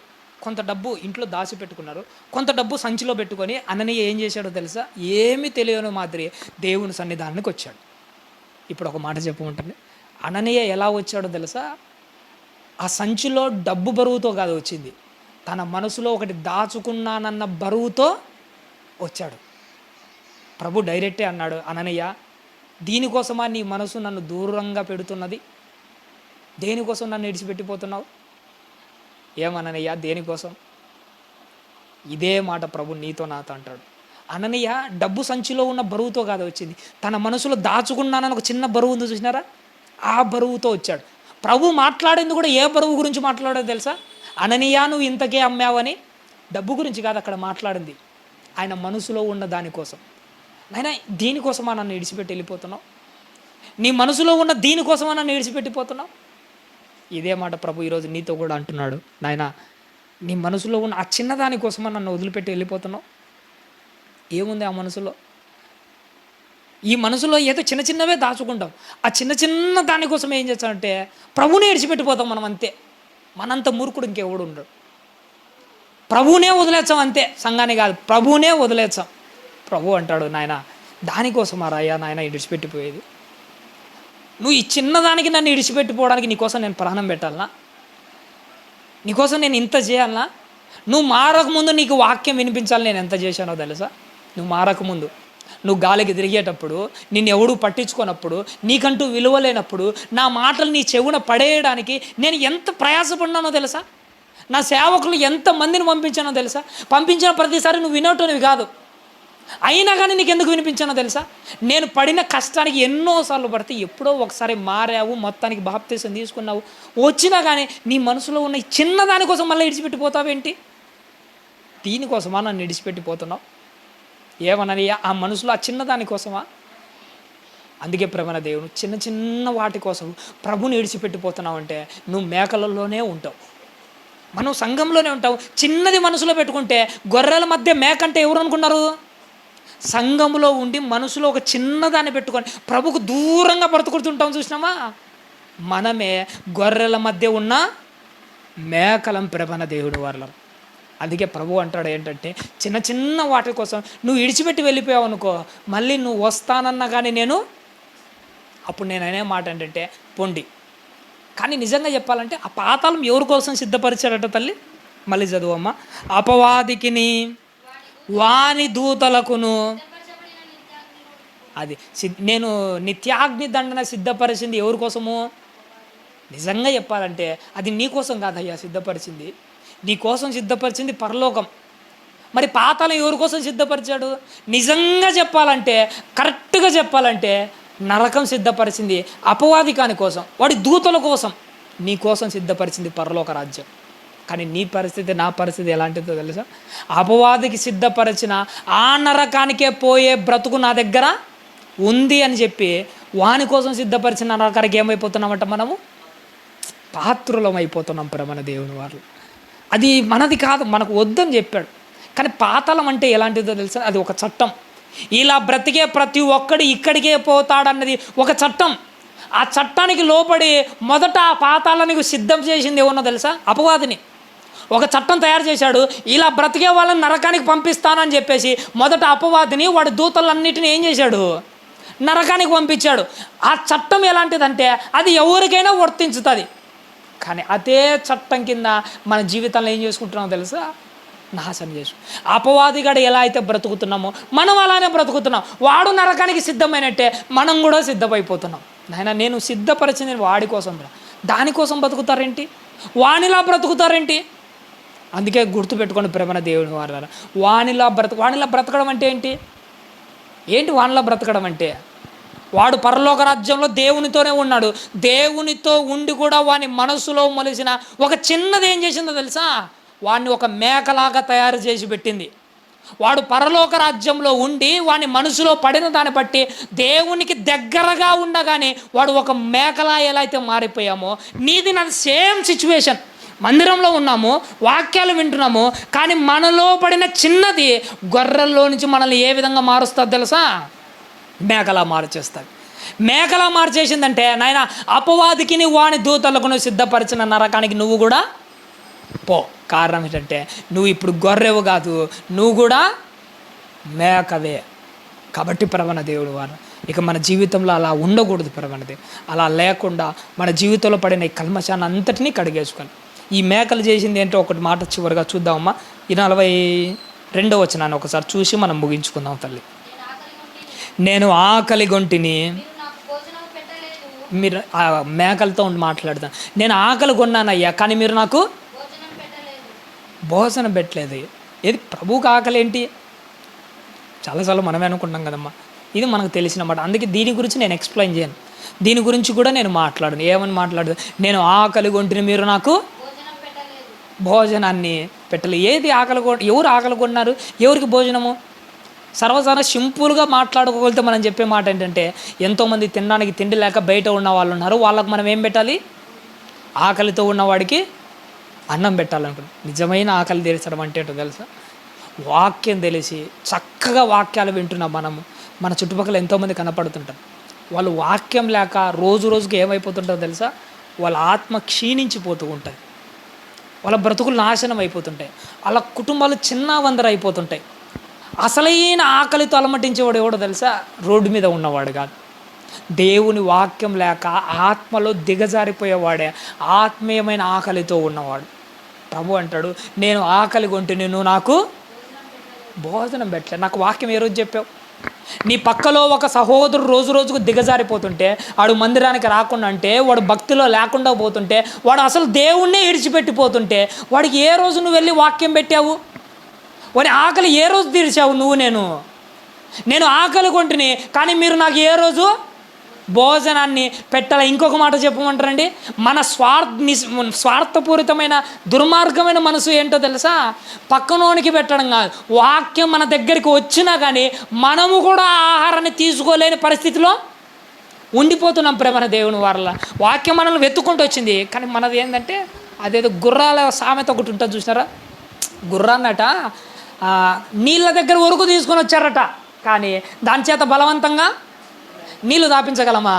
కొంత డబ్బు ఇంట్లో దాచిపెట్టుకున్నారు, కొంత డబ్బు సంచిలో పెట్టుకొని అననీయ ఏం చేశాడో తెలుసా, ఏమీ తెలియని మాదిరి దేవుని సన్నిధానానికి వచ్చాడు. ఇప్పుడు ఒక మాట చెప్పమంటుంది, అననీయ ఎలా వచ్చాడో తెలుసా, ఆ సంచిలో డబ్బు బరువుతో కాదు వచ్చింది, తన మనసులో ఒకటి దాచుకున్నానన్న బరువుతో వచ్చాడు. ప్రభు డైరెక్టే అన్నాడు, అననీయ దీనికోసమా నీ మనసు నన్ను దూరంగా పెడుతున్నది, దేనికోసం నన్ను విడిచిపెట్టిపోతున్నావు? ఏమననయ్య దేనికోసం? ఇదే మాట ప్రభు నీతో నాతో అంటాడు. అననీయ డబ్బు సంచిలో ఉన్న బరువుతో కాదు వచ్చింది, తన మనసులో దాచుకున్నానని ఒక చిన్న బరువు ఉంది చూసినారా, ఆ బరువుతో వచ్చాడు. ప్రభు మాట్లాడింది కూడా ఏ బరువు గురించి మాట్లాడో తెలుసా, అననీయ నువ్వు ఇంతకే అమ్మావని. డబ్బు గురించి కాదు అక్కడ మాట్లాడింది, ఆయన మనసులో ఉన్న దానికోసం. నాయనా దీనికోసమా నన్ను విడిచిపెట్టి వెళ్ళిపోతున్నావు? నీ మనసులో ఉన్న దీనికోసమా నన్ను విడిచిపెట్టిపోతున్నావు? ఇదే మాట ప్రభు ఈరోజు నీతో కూడా అంటున్నాడు, నాయనా నీ మనసులో ఉన్న ఆ చిన్నదాని కోసమా నన్ను వదిలిపెట్టి వెళ్ళిపోతున్నావు? ఏముంది ఆ మనసులో? ఈ మనసులో ఏదో చిన్న చిన్నవే దాచుకుంటాం, ఆ చిన్న చిన్న దానికోసం ఏం చేస్తామంటే ప్రభువునే విడిచిపెట్టిపోతాం మనం, అంతే. మనంత మూర్ఖుడు ఇంకెవడు ఉండడు. ప్రభువునే వదిలేస్తాం అంతే, సంఘాన్ని కాదు, ప్రభువునే వదిలేస్తాం. ప్రభు అంటాడు, నాయన దానికోసం రాయ్యా నాయన విడిచిపెట్టిపోయేది, నువ్వు ఈ చిన్నదానికి నన్ను విడిచిపెట్టిపోవడానికి నీకోసం నేను ప్రాణం పెట్టాలనా? నీకోసం నేను ఇంత చేయాలనా? నువ్వు మారకముందు నీకు వాక్యం వినిపించాలి నేను ఎంత చేశానో తెలుసా? నువ్వు మారకముందు, నువ్వు గాలికి తిరిగేటప్పుడు, నిన్ను ఎవడూ పట్టించుకున్నప్పుడు, నీకంటూ విలువ లేనప్పుడు నా మాటలు నీ చెవున పడేయడానికి నేను ఎంత ప్రయాసపడినానో తెలుసా? నా సేవకులు ఎంతమందిని పంపించానో తెలుసా? పంపించిన ప్రతిసారి నువ్వు వినటోనివి కాదు, అయినా కానీ నీకు ఎందుకు వినిపించానో తెలుసా? నేను పడిన కష్టానికి ఎన్నోసార్లు పడితే ఎప్పుడో ఒకసారి మారావు, మొత్తానికి బాప్తీసం తీసుకున్నావు, వచ్చినా కానీ నీ మనసులో ఉన్న చిన్నదానికోసం మళ్ళీ విడిచిపెట్టిపోతావేంటి? దీనికోసమా నన్ను విడిచిపెట్టిపోతున్నావు? ఏమనని ఆ మనసులో ఆ చిన్నదానికోసమా? అందుకే ప్రేమన దేవుడు చిన్న చిన్న వాటి కోసం ప్రభుని విడిచిపెట్టిపోతున్నావు అంటే నువ్వు మేకలలోనే ఉంటావు, మనం సంఘంలోనే ఉంటావు. చిన్నది మనసులో పెట్టుకుంటే గొర్రెల మధ్య మేక అంటే ఎవరు అనుకున్నారు? సంఘంలో ఉండి మనసులో ఒక చిన్నదాన్ని పెట్టుకొని ప్రభుకు దూరంగా బ్రతుకుతుంటాం చూసినామా, మనమే గొర్రెల మధ్య ఉన్న మేకలం ప్రభన దేవుడు వాళ్ళం. అందుకే ప్రభు అంటాడు ఏంటంటే, చిన్న చిన్న వాటి కోసం నువ్వు విడిచిపెట్టి వెళ్ళిపోయావు అనుకో, మళ్ళీ నువ్వు వస్తానన్నా కానీ అప్పుడు నేను అనే మాట ఏంటంటే పొండి. కానీ నిజంగా చెప్పాలంటే ఆ పాతాళం ఎవరి కోసం సిద్ధపరిచాడట తల్లి? మళ్ళీ చదువమ్మా. అపవాదికిని వాని దూతలకును, అది నేను నిత్యాగ్ని దండన సిద్ధపరిచింది ఎవరి కోసము? నిజంగా చెప్పాలంటే అది నీ కోసం కాదయ్యా సిద్ధపరిచింది, నీ కోసం సిద్ధపరిచింది పరలోకం. మరి పాతాళం ఎవరి కోసం సిద్ధపరిచాడు? నిజంగా చెప్పాలంటే, కరెక్ట్గా చెప్పాలంటే నరకం సిద్ధపరిచింది అపవాది కాని కోసం, వాడి దూతల కోసం. నీ కోసం సిద్ధపరిచింది పరలోక రాజ్యం. కానీ నీ పరిస్థితి, నా పరిస్థితి ఎలాంటిదో తెలుసా? అపవాదికి సిద్ధపరిచిన ఆ నరకానికే పోయే బ్రతుకు నా దగ్గర ఉంది అని చెప్పి వాని కోసం సిద్ధపరిచిన నరకానికి ఏమైపోతున్నామంట? మనము పాత్రులం అయిపోతున్నాం ప్రేమన దేవుని వాళ్ళు. అది మనది కాదు, మనకు వద్దని చెప్పాడు. కానీ పాతాళం అంటే ఎలాంటిదో తెలుసా? అది ఒక చట్టం. ఇలా బ్రతికే ప్రతి ఒక్కడు ఇక్కడికే పోతాడన్నది ఒక చట్టం. ఆ చట్టానికి లోపడి మొదట ఆ పాతాళానికి సిద్ధం చేసింది ఏమన్నా తెలుసా? అపవాదిని. ఒక చట్టం తయారు చేశాడు, ఇలా బ్రతికే వాళ్ళని నరకానికి పంపిస్తానని చెప్పేసి మొదట అపవాదిని వాడి దూతలన్నిటిని ఏం చేశాడు? నరకానికి పంపించాడు. ఆ చట్టం ఎలాంటిదంటే అది ఎవరికైనా వర్తించుతుంది. కానీ అదే చట్టం కింద మన జీవితంలో ఏం చేసుకుంటున్నామో తెలుసా? నాశనం చేసు. అపవాదిగాడు ఎలా అయితే బ్రతుకుతున్నామో మనం అలానే బ్రతుకుతున్నాం. వాడు నరకానికి సిద్ధమైనట్టే మనం కూడా సిద్ధమైపోతున్నాం. నాయన నేను సిద్ధపరిచింది వాడి కోసం, దానికోసం బ్రతుకుతారేంటి? వానిలా బ్రతుకుతారేంటి? అందుకే గుర్తుపెట్టుకోండి ప్రేమన దేవుని వారు, వానిలా బ్రతకడం అంటే ఏంటి? వానిలా బ్రతకడం అంటే వాడు పరలోక రాజ్యంలో దేవునితోనే ఉన్నాడు. దేవునితో ఉండి కూడా వాని మనసులో మొలిసిన ఒక చిన్నది ఏం చేసిందో తెలుసా? వాడిని ఒక మేకలాగా తయారు చేసి పెట్టింది. వాడు పరలోక రాజ్యంలో ఉండి వాని మనసులో పడిన దాన్ని బట్టి దేవునికి దగ్గరగా ఉండగానే వాడు ఒక మేకలా ఎలా అయితే మారిపోయామో, నీది నాది సేమ్ సిచ్యువేషన్. మందిరంలో ఉన్నాము, వాక్యాలు వింటున్నాము, కానీ మనలో పడిన చిన్నది గొర్రెల్లో నుంచి మనల్ని ఏ విధంగా మారుస్తుంది తెలుసా? మేకలా మార్చేస్తుంది. మేకలా మార్చేసిందంటే నాయన అపవాదికి వాని దూతలకు నువ్వు సిద్ధపరిచిన నరకానికి నువ్వు కూడా పో. కారణం ఏంటంటే నువ్వు ఇప్పుడు గొర్రెవు కాదు, నువ్వు కూడా మేకవే. కాబట్టి ప్రవణ దేవుడు వారు ఇక మన జీవితంలో అలా ఉండకూడదు. ప్రవణది అలా లేకుండా మన జీవితంలో పడిన ఈ కల్మషాన్ని అంతటినీ కడిగేసుకోవాలి. ఈ మేకలు చేసింది ఏంటో ఒకటి మాట చివరిగా చూద్దామమ్మా. ఈ 42వ వచనాన్ని ఒకసారి చూసి మనం ముగించుకుందాం. తల్లి, నేను ఆకలి గొంటిని, మీరు ఆ మేకలతో ఉండి మాట్లాడతాను. నేను ఆకలి కొన్నానయ్యా, కానీ మీరు నాకు భోజనం పెట్టలేదు. ఏది ప్రభువుకి ఆకలి ఏంటి? చాలాసార్లు మనమే అనుకుంటాం కదమ్మా. ఇది మనకు తెలిసిన మాట. అందుకే దీని గురించి నేను ఎక్స్ప్లెయిన్ చేయను, దీని గురించి కూడా నేను మాట్లాడను. ఏమని మాట్లాడదు? నేను ఆకలి కొంటిని, మీరు నాకు భోజనాన్ని పెట్టలేదు. ఏది ఆకలి ఎవరు ఆకలి కొన్నారు? ఎవరికి భోజనము? సర్వసాధారణ సింపుల్గా మాట్లాడుకోగలిగితే మనం చెప్పే మాట ఏంటంటే, ఎంతోమంది తినడానికి తిండి లేక బయట ఉన్న వాళ్ళు ఉన్నారు. వాళ్ళకు మనం ఏం పెట్టాలి? ఆకలితో ఉన్నవాడికి అన్నం పెట్టాలనుకుంటున్నాం. నిజమైన ఆకలి తీర్చడం అంటే ఏంటో తెలుసా? వాక్యం తెలిసి చక్కగా వాక్యాలు వింటున్న మనము మన చుట్టుపక్కల ఎంతోమంది కనపడుతుంటారు. వాళ్ళు వాక్యం లేక రోజు రోజుకి ఏమైపోతుంటారో తెలుసా? వాళ్ళ ఆత్మ క్షీణించిపోతూ ఉంటుంది, వాళ్ళ బ్రతుకులు నాశనం అయిపోతుంటాయి, వాళ్ళ కుటుంబాలు చిన్నవందర అయిపోతుంటాయి. అసలైన ఆకలితో అలమటించేవాడు ఎవడో తెలుసా? రోడ్డు మీద ఉన్నవాడు కాదు, దేవుని వాక్యం లేక ఆత్మలో దిగజారిపోయేవాడే ఆత్మీయమైన ఆకలితో ఉన్నవాడు. ప్రభు అంటాడు, నేను ఆకలి కొంటే నువ్వు నాకు భోజనం పెట్టలేదు. నాకు వాక్యం ఏ రోజు చెప్పావు? నీ పక్కలో ఒక సహోదరుడు రోజు రోజుకు దిగజారిపోతుంటే, వాడు మందిరానికి రాకుండా అంటే, వాడు భక్తిలో లేకుండా పోతుంటే, వాడు అసలు దేవుణ్ణే విడిచిపెట్టిపోతుంటే, వాడికి ఏ రోజు నువ్వు వెళ్ళి వాక్యం పెట్టావు? వాడి ఆకలి ఏ రోజు తీర్చావు? నేను ఆకలి కొంటిని, కానీ మీరు నాకు ఏ రోజు భోజనాన్ని పెట్టాలి. ఇంకొక మాట చెప్పమంటారండి, మన స్వార్థపూరితమైన దుర్మార్గమైన మనసు ఏంటో తెలుసా? పక్కనోనికి పెట్టడం కాదు, వాక్యం మన దగ్గరికి వచ్చినా కానీ మనము కూడా ఆహారాన్ని తీసుకోలేని పరిస్థితిలో ఉండిపోతున్నాం. ప్రేమ దేవుని వల్ల వాక్యం మనల్ని వెతుక్కుంటూ వచ్చింది, కానీ మనది ఏంటంటే అదేదో గుర్రాల సామెత ఒకటి ఉంటుంది చూసినారా? గుర్రాన్నట నీళ్ళ దగ్గర వరకు తీసుకొని వచ్చారట, కానీ దాని చేత బలవంతంగా నీళ్ళు తాపించగలమా?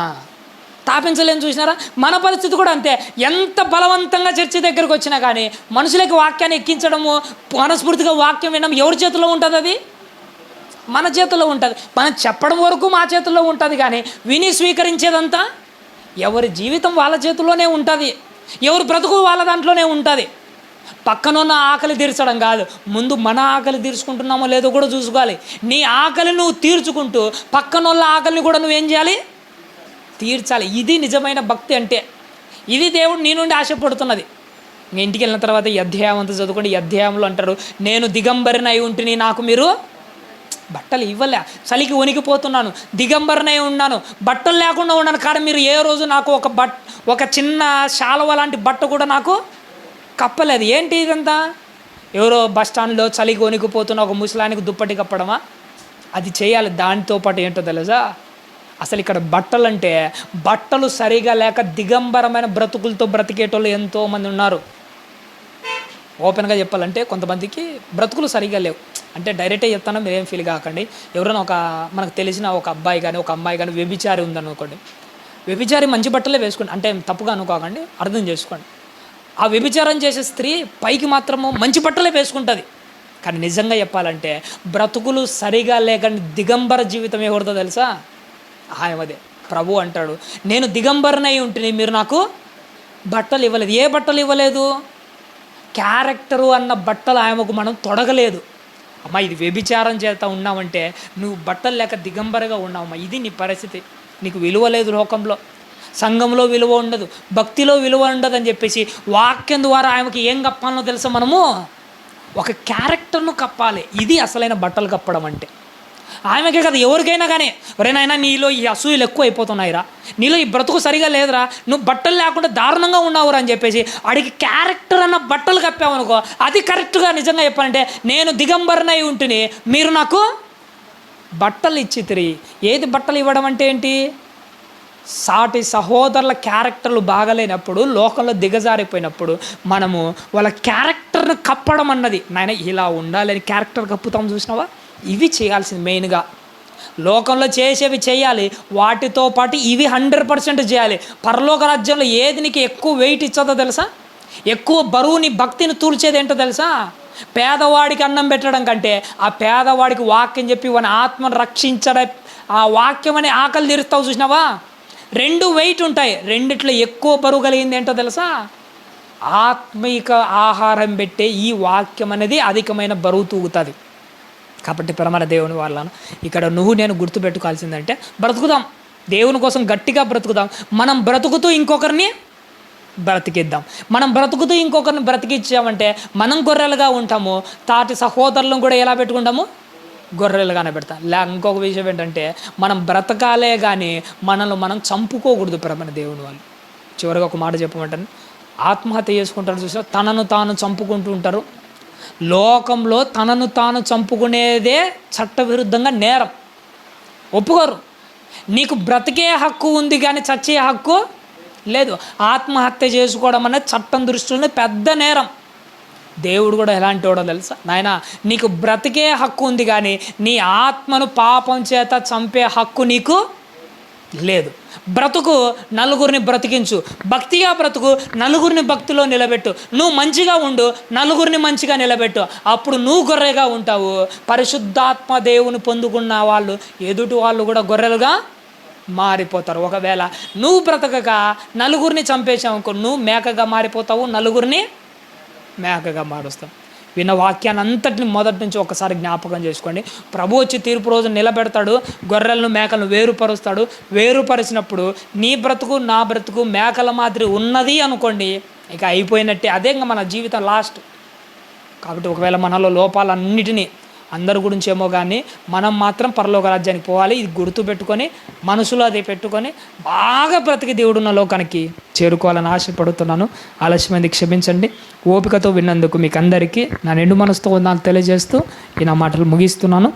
తాపించలేని. చూసినారా? మన పరిస్థితి కూడా అంతే. ఎంత బలవంతంగా చర్చి దగ్గరికి వచ్చినా కానీ మనుషులకి వాక్యాన్ని ఎక్కించడము, మనస్ఫూర్తిగా వాక్యం వినడం ఎవరి చేతిలో ఉంటుంది? అది మన చేతుల్లో ఉంటుంది. మనం చెప్పడం వరకు మా చేతుల్లో ఉంటుంది, కానీ విని స్వీకరించేదంతా ఎవరి జీవితం వాళ్ళ చేతుల్లోనే ఉంటుంది, ఎవరి బ్రతుకు వాళ్ళ దాంట్లోనే ఉంటుంది. పక్కనున్న ఆకలి తీర్చడం కాదు, ముందు మన ఆకలి తీర్చుకుంటున్నామో లేదో కూడా చూసుకోవాలి. నీ ఆకలి నువ్వు తీర్చుకుంటూ పక్కనోళ్ళ ఆకలిని కూడా నువ్వేం చేయాలి? తీర్చాలి. ఇది నిజమైన భక్తి అంటే. ఇది దేవుడు నీ నుండి ఆశపడుతున్నది. ఇంటికి వెళ్ళిన తర్వాత ఈ అధ్యాయం అంతా చదువుకోండి. ఈ అధ్యాయంలో అంటారు, నేను దిగంబరినై ఉంటిని, నాకు మీరు బట్టలు ఇవ్వలే, చలికి వణికిపోతున్నాను, దిగంబరినై ఉన్నాను, బట్టలు లేకుండా ఉన్నాను, కానీ మీరు ఏ రోజు నాకు ఒక చిన్న శాలువ లాంటి బట్ట కూడా నాకు కప్పలేదు. ఏంటి ఇదంతా? ఎవరో బస్టాండ్లో చలికి వణికిపోతున్న ఒక ముసలానికి దుప్పటి కప్పడమా? అది చేయాలి. దానితో పాటు ఏంటో తెలుసా? అసలు ఇక్కడ బట్టలంటే, బట్టలు సరిగా లేక దిగంబరమైన బ్రతుకులతో బ్రతికేటోళ్ళు ఎంతోమంది ఉన్నారు. ఓపెన్గా చెప్పాలంటే కొంతమందికి బ్రతుకులు సరిగా లేవు. అంటే డైరెక్ట్గా చెప్తాను, మీరేం ఫీల్ కాకండి. ఎవరైనా మనకు తెలిసిన ఒక అబ్బాయి కానీ ఒక అమ్మాయి కానీ వ్యభిచారి ఉందనుకోండి, వ్యభిచారి మంచి బట్టలే వేసుకోండి, అంటే తప్పుగా అనుకోకండి, అర్థం చేసుకోండి. ఆ వ్యభిచారం చేసే స్త్రీ పైకి మాత్రము మంచి బట్టలే వేసుకుంటుంది, కానీ నిజంగా చెప్పాలంటే బ్రతుకులు సరిగా లేక దిగంబర జీవితం ఎవరితో తెలుసా? ఆయమదే. ప్రభు అంటాడు, నేను దిగంబరనై ఉంటే మీరు నాకు బట్టలు ఇవ్వలేదు. ఏ బట్టలు ఇవ్వలేదు? క్యారెక్టరు అన్న బట్టలు ఆయమకు మనం తొడగలేదు. అమ్మా, ఇది వ్యభిచారం చేత ఉన్నావంటే నువ్వు బట్టలు లేక దిగంబరగా ఉన్నావమ్మా. ఇది నీ పరిస్థితి. నీకు విలువ లేదు లోకంలో, సంఘంలో విలువ ఉండదు, భక్తిలో విలువ ఉండదు అని చెప్పేసి వాక్యం ద్వారా ఆమెకి ఏం కప్పాలో తెలుసా? మనము ఒక క్యారెక్టర్ను కప్పాలి. ఇది అసలైన బట్టలు కప్పడం అంటే. ఆమెకే కదా, ఎవరికైనా కానీ, ఎవరైనా నీలో ఈ అసూయలు ఎక్కువ అయిపోతున్నాయిరా, నీలో ఈ బ్రతుకు సరిగా లేదురా, నువ్వు బట్టలు లేకుండా దారుణంగా ఉన్నావురా అని చెప్పేసి అడిగి క్యారెక్టర్ అన్న బట్టలు కప్పామనుకో, అది కరెక్ట్గా నిజంగా చెప్పాలంటే నేను దిగంబరనై ఉంటుని, మీరు నాకు బట్టలు ఇచ్చితిరి. ఏది బట్టలు ఇవ్వడం అంటే ఏంటి? సాటి సహోదరుల క్యారెక్టర్లు బాగలేనప్పుడు, లోకంలో దిగజారిపోయినప్పుడు మనము వాళ్ళ క్యారెక్టర్ను కప్పడం అన్నది, నాయన ఇలా ఉండాలని క్యారెక్టర్ కప్పుతాం చూసినావా, ఇవి చేయాల్సింది మెయిన్గా. లోకంలో చేసేవి చేయాలి, వాటితో పాటు ఇవి 100% చేయాలి. పరలోక రాజ్యంలో ఏది నీకు ఎక్కువ వెయిట్ ఇచ్చదో తెలుసా? ఎక్కువ బరువుని భక్తిని తూల్చేది ఏంటో తెలుసా? పేదవాడికి అన్నం పెట్టడం కంటే ఆ పేదవాడికి వాక్యం చెప్పి వాని ఆత్మను రక్షించడం, ఆ వాక్యం అనే ఆకలి తీరుస్తావు చూసినావా? 2 వెయిట్ ఉంటాయి. రెండిట్లో ఎక్కువ బరువు కలిగింది ఏంటో తెలుసా? ఆత్మిక ఆహారం పెట్టే ఈ వాక్యం అనేది అధికమైన బరువు తూగుతుంది. కాబట్టి ప్రేమల దేవుని వాళ్ళను ఇక్కడ నువ్వు నేను గుర్తుపెట్టుకోవాల్సిందంటే, బ్రతుకుదాం, దేవుని కోసం గట్టిగా బ్రతుకుదాం. మనం బ్రతుకుతూ ఇంకొకరిని బ్రతికిద్దాం. మనం బ్రతుకుతూ ఇంకొకరిని బ్రతికిచ్చామంటే మనం గొర్రెలుగా ఉంటాము. తాటి సహోదరులను కూడా ఎలా పెట్టుకుంటాము? గొర్రెలుగానే పెడతాం. ఇంకొక విషయం ఏంటంటే, మనం బ్రతకాలే కానీ మనల్ని మనం చంపుకోకూడదు. ప్రేమల దేవుని వాళ్ళు చివరిగా ఒక మాట చెప్పమంటాను. ఆత్మహత్య చేసుకుంటారు చూసా, తనను తాను చంపుకుంటూ ఉంటారు. లోకంలో తనను తాను చంపుకునేదే చట్టవిరుద్ధంగా నేరం, ఒప్పుకోరు. నీకు బ్రతికే హక్కు ఉంది కానీ చచ్చే హక్కు లేదు. ఆత్మహత్య చేసుకోవడం అనేది చట్టం దృష్టిలోనే పెద్ద నేరం. దేవుడు కూడా ఎలాంటి వాడో తెలుసా? నాయన, నీకు బ్రతికే హక్కు ఉంది కానీ నీ ఆత్మను పాపం చేత చంపే హక్కు నీకు లేదు. బ్రతుకు, నలుగురిని బ్రతికించు, భక్తిగా బ్రతుకు, నలుగురిని భక్తిలో నిలబెట్టు. నువ్వు మంచిగా ఉండు, నలుగురిని మంచిగా నిలబెట్టు. అప్పుడు నువ్వు గొర్రెగా ఉంటావు. పరిశుద్ధాత్మ దేవుని పొందుకున్న వాళ్ళు ఎదుటి వాళ్ళు కూడా గొర్రెలుగా మారిపోతారు. ఒకవేళ నువ్వు బ్రతకక నలుగురిని చంపేసావు, నువ్వు మేకగా మారిపోతావు, నలుగురిని మేకగా మారుస్తావు. విన్న వాక్యాన్ని అంతటిని మొదటి నుంచి ఒకసారి జ్ఞాపకం చేసుకోండి. ప్రభు వచ్చి తీర్పు రోజు నిలబెడతాడు, గొర్రెలను మేకలను వేరుపరుస్తాడు. వేరుపరిచినప్పుడు నీ బ్రతుకు నా బ్రతుకు మేకల మాదిరి ఉన్నది అనుకోండి, ఇక అయిపోయినట్టే. అదే ఇంకా మన జీవితం లాస్ట్. కాబట్టి ఒకవేళ మనలో లోపాలన్నిటినీ, అందరి గురించి ఏమో కానీ మనం మాత్రం పరలోక రాజ్యానికి పోవాలి. ఇది గుర్తుపెట్టుకొని మనసులో అది పెట్టుకొని బాగా బ్రతికి దేవుడున్న లోకానికి చేరుకోవాలని ఆశపడుతున్నాను. ఆలస్యమైంది క్షమించండి. ఓపికతో విన్నందుకు మీకు అందరికీ నా నిండు మనసుతో ఉందని తెలియజేస్తూ ఈ నా మాటలు ముగిస్తున్నాను.